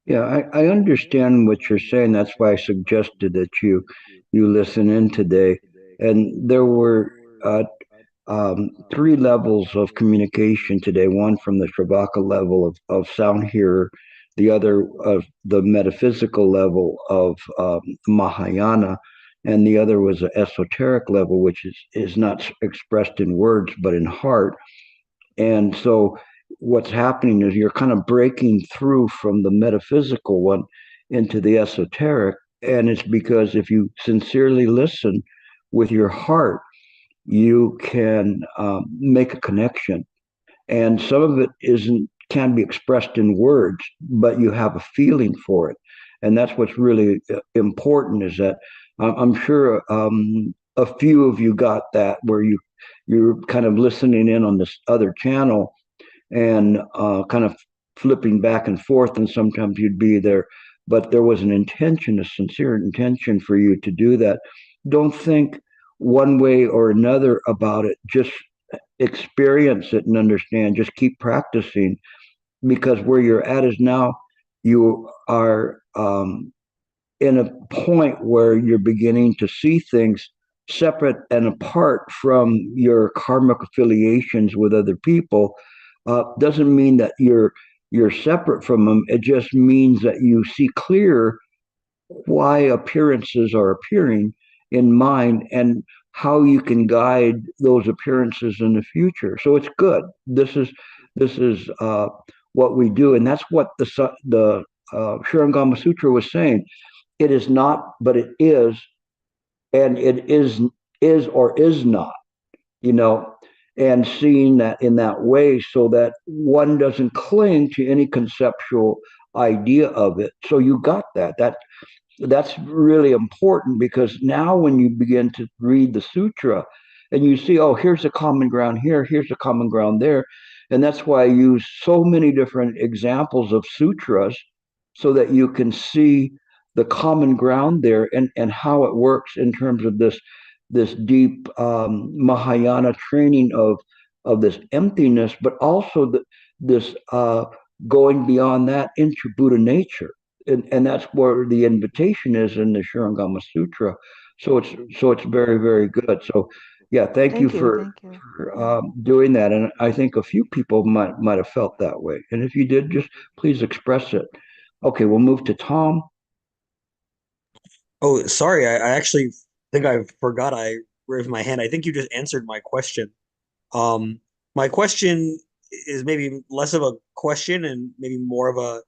Yeah, I understand what you're saying. That's why I suggested that you listen in today. And there were three levels of communication today. One from the Sravaka level of sound hearer, the other of the metaphysical level of Mahayana, and the other was an esoteric level, which is not expressed in words but in heart. And so what's happening is you're kind of breaking through from the metaphysical one into the esoteric. And it's because if you sincerely listen with your heart, you can make a connection. And some of it can be expressed in words, but you have a feeling for it. And that's what's really important, is that I'm sure a few of you got that, where you're kind of listening in on this other channel and kind of flipping back and forth, and sometimes you'd be there, but there was an intention, a sincere intention for you to do that. Don't think one way or another about it. Just experience it and understand. Just keep practicing, because where you're at is now you are in a point where you're beginning to see things separate and apart from your karmic affiliations with other people. Doesn't mean that you're separate from them. It just means that you see clear why appearances are appearing in mind, and how you can guide those appearances in the future. So it's good. This is what we do, and that's what the Shurangama Sutra was saying. It is not, but it is, and it is or is not. You know, and seeing that in that way, so that one doesn't cling to any conceptual idea of it. So you got that. That's really important, because now when you begin to read the sutra and you see, oh, here's a common ground here, here's a common ground there. And that's why I use so many different examples of sutras, so that you can see the common ground there, and how it works in terms of this deep Mahayana training of this emptiness, but also this going beyond that into Buddha nature. And that's where the invitation is in the Shurangama Sutra. So it's very, very good. So yeah, thank you for doing that. And I think a few people might have felt that way. And if you did, just please express it. Okay, we'll move to Tom. Oh, sorry. I actually think I forgot I raised my hand. I think you just answered my question. My question is maybe less of a question and maybe more of a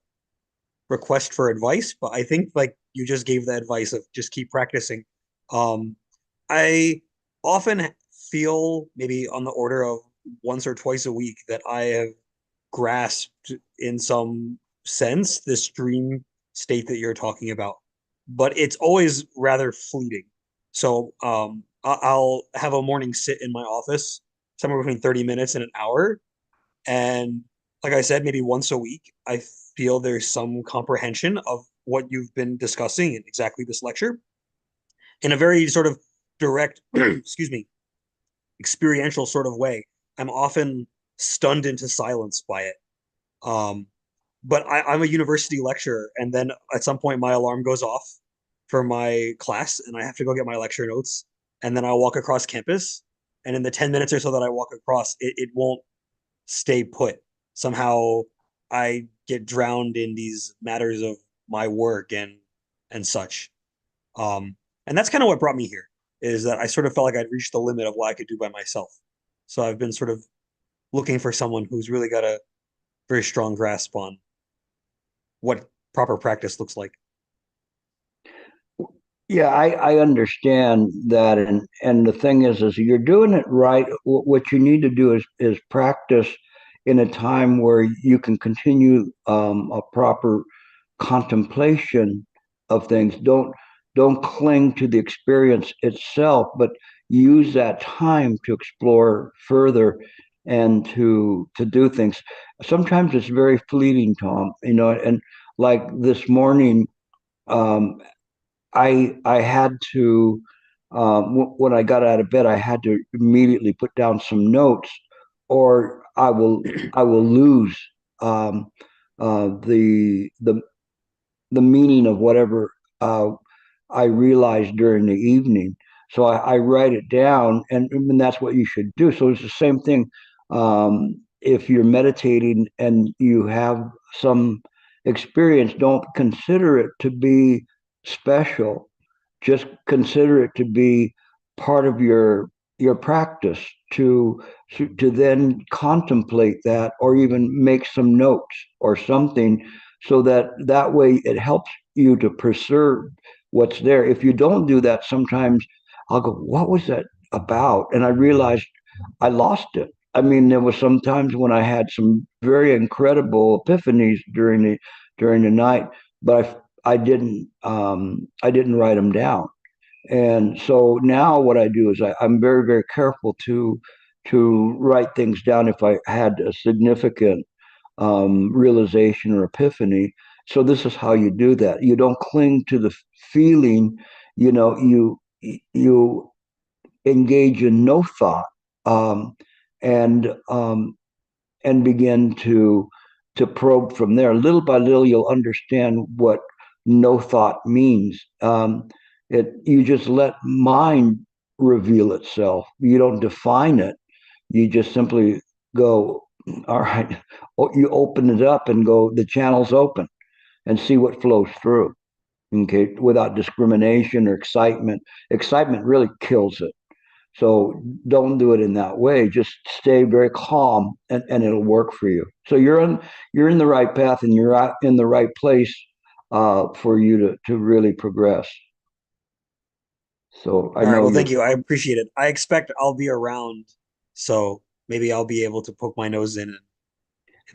request for advice, but I think like you just gave the advice of just keep practicing. I often feel maybe on the order of once or twice a week that I have grasped in some sense this dream state that you're talking about, but it's always rather fleeting. So I'll have a morning sit in my office somewhere between 30 minutes and an hour. And like I said, maybe once a week, I feel there's some comprehension of what you've been discussing in exactly this lecture in a very sort of direct, excuse me, experiential sort of way. I'm often stunned into silence by it. But I'm a university lecturer, and then at some point my alarm goes off for my class, and I have to go get my lecture notes, and then I'll walk across campus, and in the 10 minutes or so that I walk across, it won't stay put. Somehow I get drowned in these matters of my work and such. And that's kind of what brought me here, is that I sort of felt like I'd reached the limit of what I could do by myself. So I've been sort of looking for someone who's really got a very strong grasp on what proper practice looks like. Yeah, I understand that, and the thing is you're doing it right. What you need to do is practice in a time where you can continue a proper contemplation of things. Don't cling to the experience itself, but use that time to explore further and to do things. Sometimes it's very fleeting, Tom. And like this morning. I had to when I got out of bed, I had to immediately put down some notes, or I will lose um, the meaning of whatever I realized during the evening. So I write it down, and that's what you should do. So it's the same thing. If you're meditating and you have some experience, don't consider it to be special. Just consider it to be part of your practice to then contemplate that, or even make some notes or something, so that way it helps you to preserve what's there. If you don't do that, sometimes I'll go, what was that about? And I realized I lost it. I mean, there was some times when I had some very incredible epiphanies during the night, but I didn't write them down. And so now what I do is I'm very, very careful to write things down if I had a significant realization or epiphany. So this is how you do that. You don't cling to the feeling. You engage in no thought, um, and and begin to probe from there. Little by little, you'll understand what no thought means. You just let mind reveal itself. You don't define it. You just simply go, all right. You open it up and go, the channel's open, and see what flows through. Okay, without discrimination or excitement. Excitement really kills it. So don't do it in that way. Just stay very calm, and it'll work for you. So you're in the right path, and you're in the right place for you to really progress. So I All right, know well, you're. thank you. I appreciate it. I expect I'll be around, so maybe I'll be able to poke my nose in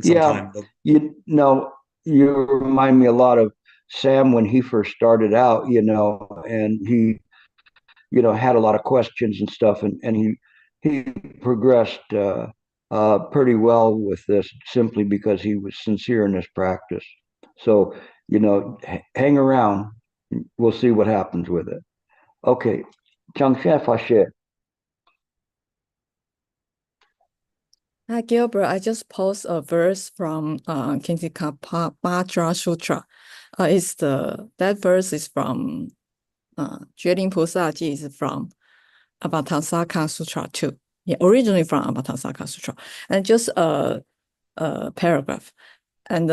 some Yeah, time. But you know, you remind me a lot of Sam when he first started out, and he, had a lot of questions and stuff, and he progressed pretty well with this simply because he was sincere in his practice. So, hang around. We'll see what happens with it. Okay, Hi, Gilbert. I just post a verse from Kintikapatra Sutra. That verse is from Juelin Pusaji is from Avatamsaka Sutra too. Yeah, originally from Avatamsaka Sutra, and just a paragraph. And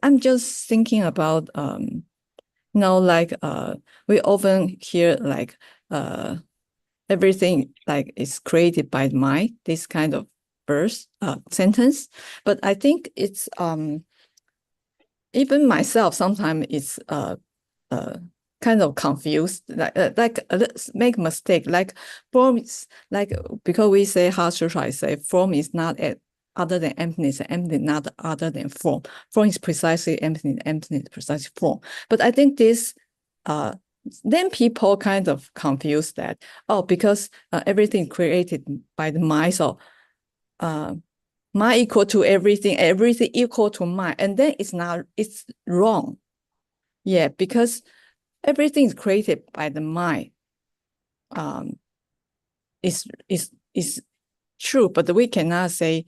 I'm just thinking about like we often hear like everything like is created by the mind, this kind of verse sentence. But I think it's even myself sometimes it's kind of confused, like make mistake, like form is like, because we say Heart Sutra, I say form is not other than emptiness, and emptiness not other than form. Form is precisely emptiness, emptiness is precisely form. But I think this then people kind of confuse that, because everything created by the mind, so mind equal to everything, everything equal to mind, and then it's wrong. Yeah, because everything is created by the mind. Is true, but we cannot say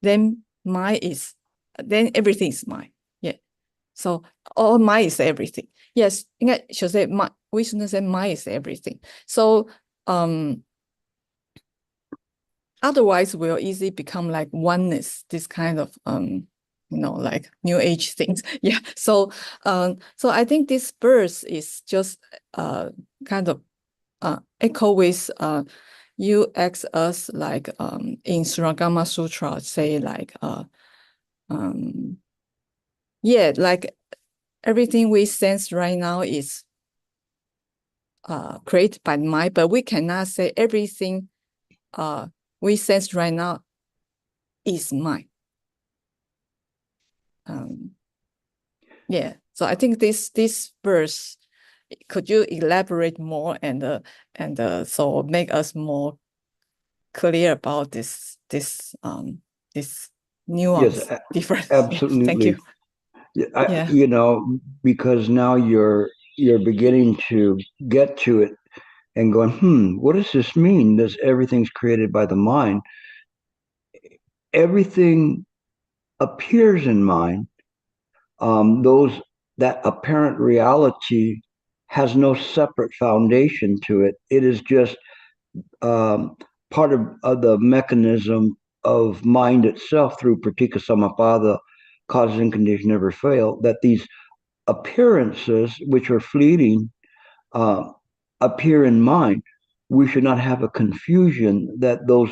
then everything is mind. Yeah, so all mind is everything. Yes, should say we shouldn't say mind is everything. So otherwise we'll easily become like oneness, this kind of like new age things. Yeah. So I think this verse is just kind of echo with you ask us like in Suragama Sutra say like yeah, like everything we sense right now is created by mind, but we cannot say everything we sense right now is mind. Yeah, so I think this verse, could you elaborate more and so make us more clear about this nuance, yes, difference? absolutely. Thank you. Yeah. Because now you're beginning to get to it and going, what does this mean? Everything's created by the mind. Everything appears in mind. That apparent reality has no separate foundation to it. It is just part of the mechanism of mind itself through pratika samappada, causes and conditions never fail, that these appearances, which are fleeting, appear in mind. We should not have a confusion that those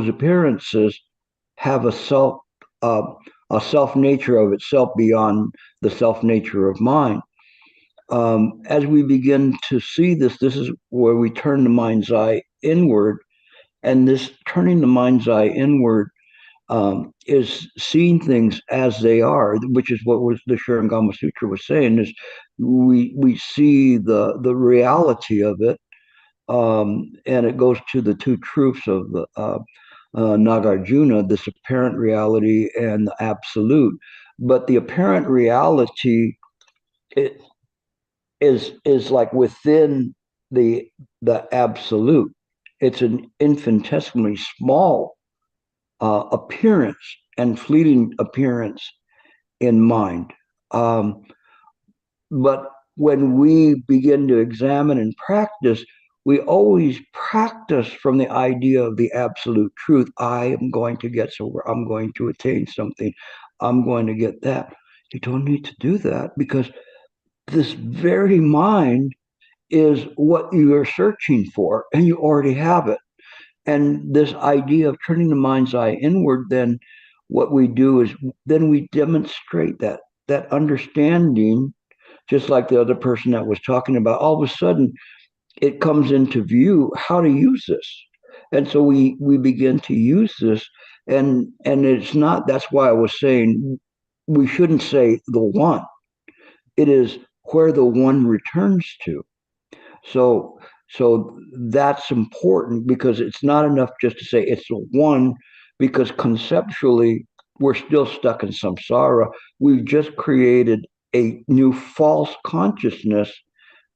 appearances have a self nature of itself beyond the self nature of mind. As we begin to see this is where we turn the mind's eye inward, and this turning the mind's eye inward is seeing things as they are, which is what was the Shurangama Sutra was saying. Is we see the reality of it, and it goes to the two truths of the Nagarjuna, this apparent reality and the absolute. But the apparent reality is like within the absolute. It's an infinitesimally small appearance and fleeting appearance in mind. But when we begin to examine and practice, we always practice from the idea of the absolute truth. I am going to get somewhere. I'm going to attain something. I'm going to get that. You don't need to do that, because this very mind is what you are searching for, and you already have it. And this idea of turning the mind's eye inward, then what we do is then we demonstrate that understanding, just like the other person that was talking about. All of a sudden, it comes into view how to use this. And so we begin to use this And it's not, that's why I was saying we shouldn't say the one. It is where the one returns to. So that's important, because it's not enough just to say it's the one, because conceptually we're still stuck in samsara. We've just created a new false consciousness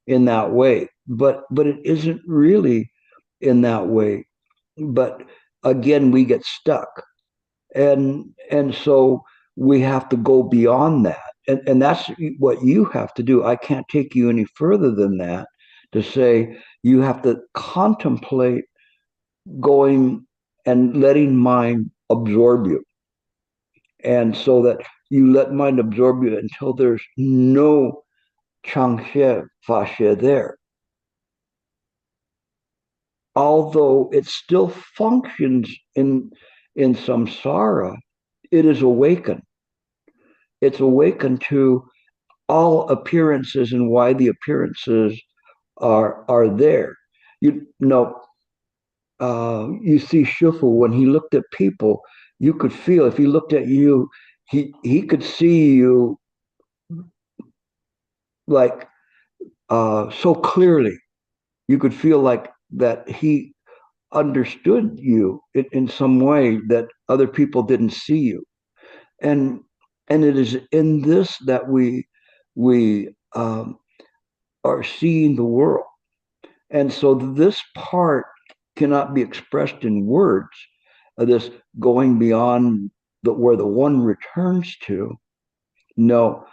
in that way, but it isn't really in that way. But again, we get stuck, and so we have to go beyond that, and that's what you have to do. I can't take you any further than that, to say you have to contemplate going and letting mind absorb you, and so that you let mind absorb you until there's no changxie faxie there, although it still functions in samsara. It is awakened. It's awakened to all appearances and why the appearances are there. You know, you see Shufu, when he looked at people, you could feel, if he looked at you, he could see you like so clearly. You could feel like that he understood you in some way that other people didn't see you. And it is in this that we are seeing the world. And so this part cannot be expressed in words, this going beyond where the one returns to. No,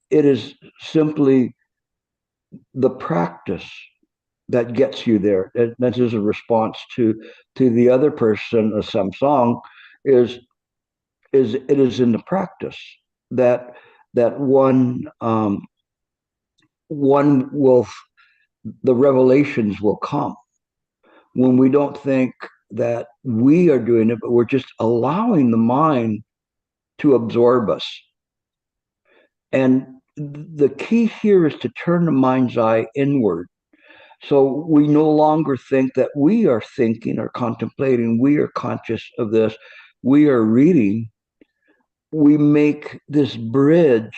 it is simply the practice that gets you there. That is a response to the other person, a Samsung, is it is in the practice that one will, the revelations will come, when we don't think that we are doing it, but we're just allowing the mind to absorb us. And the key here is to turn the mind's eye inward. So we no longer think that we are thinking or contemplating, we are conscious of this, we are reading. We make this bridge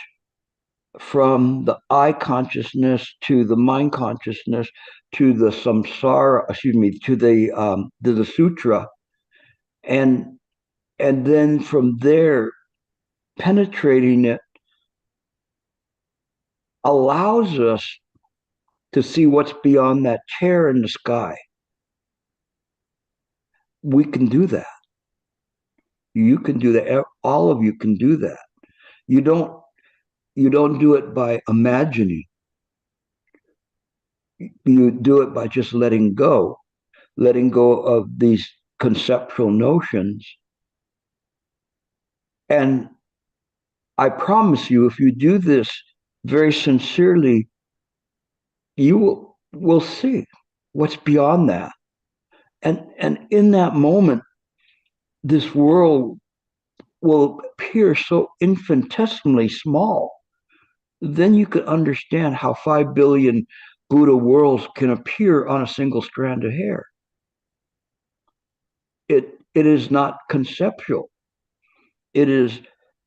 from the I consciousness to the mind consciousness to the samsara, to the sutra, and then from there, penetrating it allows us to see what's beyond that chair in the sky. We can do that. You can do that. All of you can do that. You don't do it by imagining. You do it by just letting go of these conceptual notions. And I promise you, if you do this very sincerely, you will see what's beyond that. And in that moment, this world will appear so infinitesimally small. Then you could understand how 5 billion Buddha worlds can appear on a single strand of hair. It is not conceptual. It is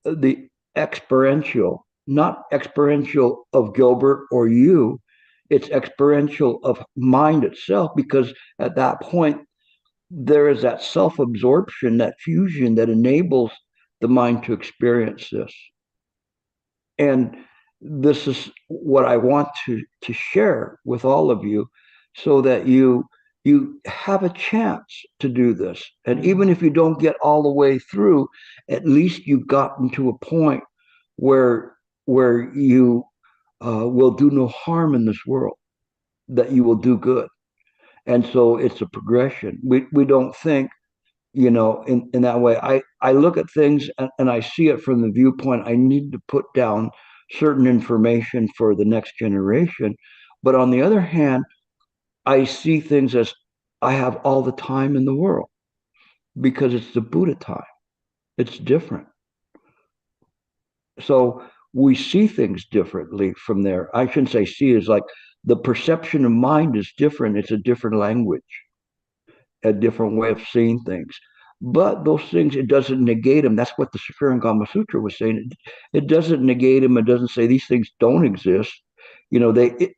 the experiential, not experiential of Gilbert or you. It's experiential of mind itself, because at that point, there is that self-absorption, that fusion that enables the mind to experience this. And this is what I want to share with all of you, so that you have a chance to do this. And even if you don't get all the way through, at least you've gotten to a point where you will do no harm in this world, that you will do good. And so it's a progression. We don't think, in that way. I look at things and I see it from the viewpoint, I need to put down certain information for the next generation. But on the other hand, I see things as I have all the time in the world, because it's the Buddha time. It's different. So we see things differently from there. I shouldn't say see, is like the perception of mind is different. It's a different language, a different way of seeing things. But those things, it doesn't negate them. That's what the Shurangama Sutra was saying. It doesn't negate them. It doesn't say these things don't exist. It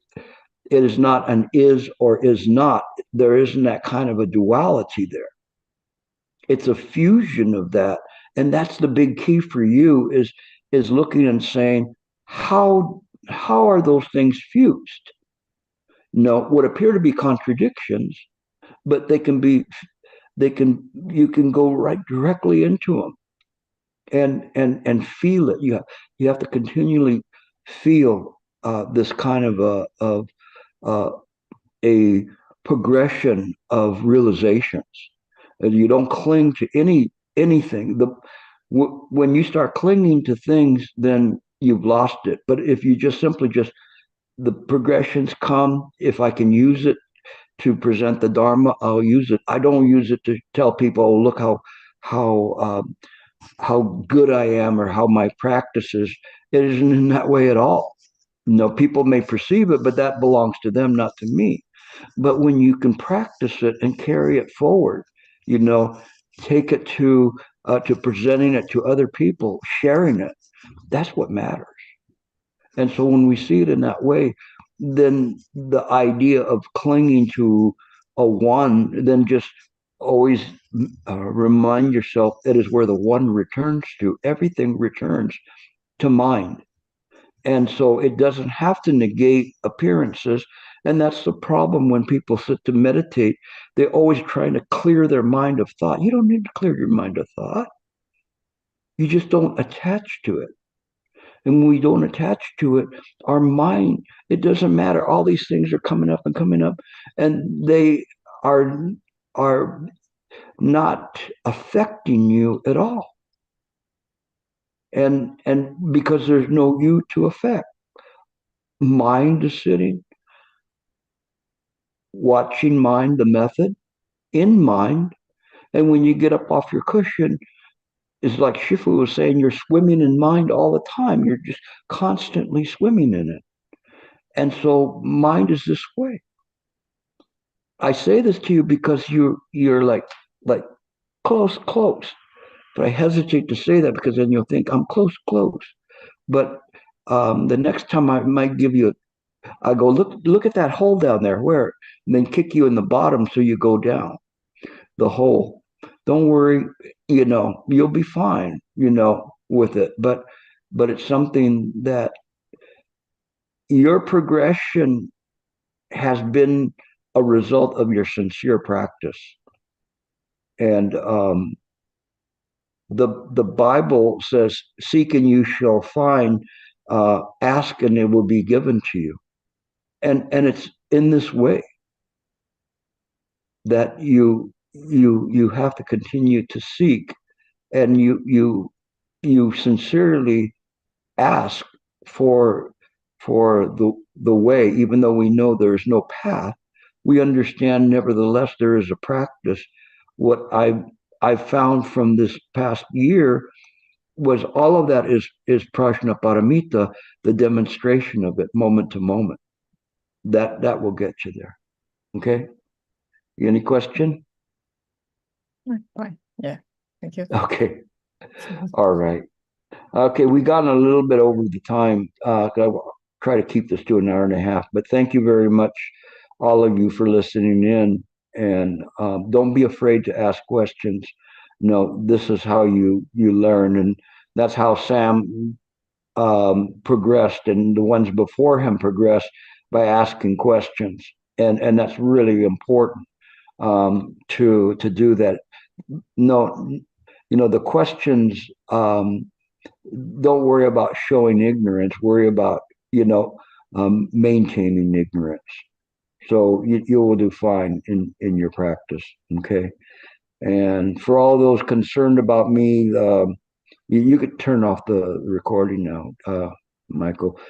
is not an is or is not. There isn't that kind of a duality there. It's a fusion of that. And that's the big key for you is looking and saying, how are those things fused? No, what appear to be contradictions, but you can go right directly into them and feel it. You have to continually feel this kind of a progression of realizations. And you don't cling to anything. When you start clinging to things, then you've lost it. But if you just simply the progressions come, if I can use it to present the Dharma, I'll use it. I don't use it to tell people, oh, look how good I am or how my practice is. It isn't in that way at all. People may perceive it, but that belongs to them, not to me. But when you can practice it and carry it forward, take it to presenting it to other people, sharing it, that's what matters. And so when we see it in that way, then the idea of clinging to a one, then just always remind yourself that is where the one returns to. Everything returns to mind. And so it doesn't have to negate appearances. And that's the problem when people sit to meditate. They're always trying to clear their mind of thought. You don't need to clear your mind of thought. You just don't attach to it. And when we don't attach to it, our mind, it doesn't matter. All these things are coming up, and they are not affecting you at all. And because there's no you to affect. Mind is sitting, watching mind, the method, in mind. And when you get up off your cushion, it's like Shifu was saying, you're swimming in mind all the time. You're just constantly swimming in it. And so mind is this way. I say this to you because you're like close. But I hesitate to say that because then you'll think I'm close. But the next time I might give you I go, look at that hole down there, where, and then kick you in the bottom so you go down the hole. Don't worry, you'll be fine, with it. But it's something that your progression has been a result of your sincere practice. And the Bible says, seek and you shall find, ask and it will be given to you. And it's in this way that you have to continue to seek, and you sincerely ask for the way, even though we know there is no path. We understand, nevertheless, there is a practice. What I've found from this past year was all of that is prajnaparamita, the demonstration of it, moment to moment. That will get you there. Okay. Any question? Fine. Yeah. Thank you. Okay. All right. Okay, we got a little bit over the time. I try to keep this to an hour and a half. But thank you very much, all of you, for listening in. And don't be afraid to ask questions. No, this is how you learn, and that's how Sam progressed, and the ones before him progressed by asking questions, and that's really important to do that. No, the questions. Don't worry about showing ignorance. Worry about maintaining ignorance. So you will do fine in your practice. Okay. And for all those concerned about me, you could turn off the recording now, Michael.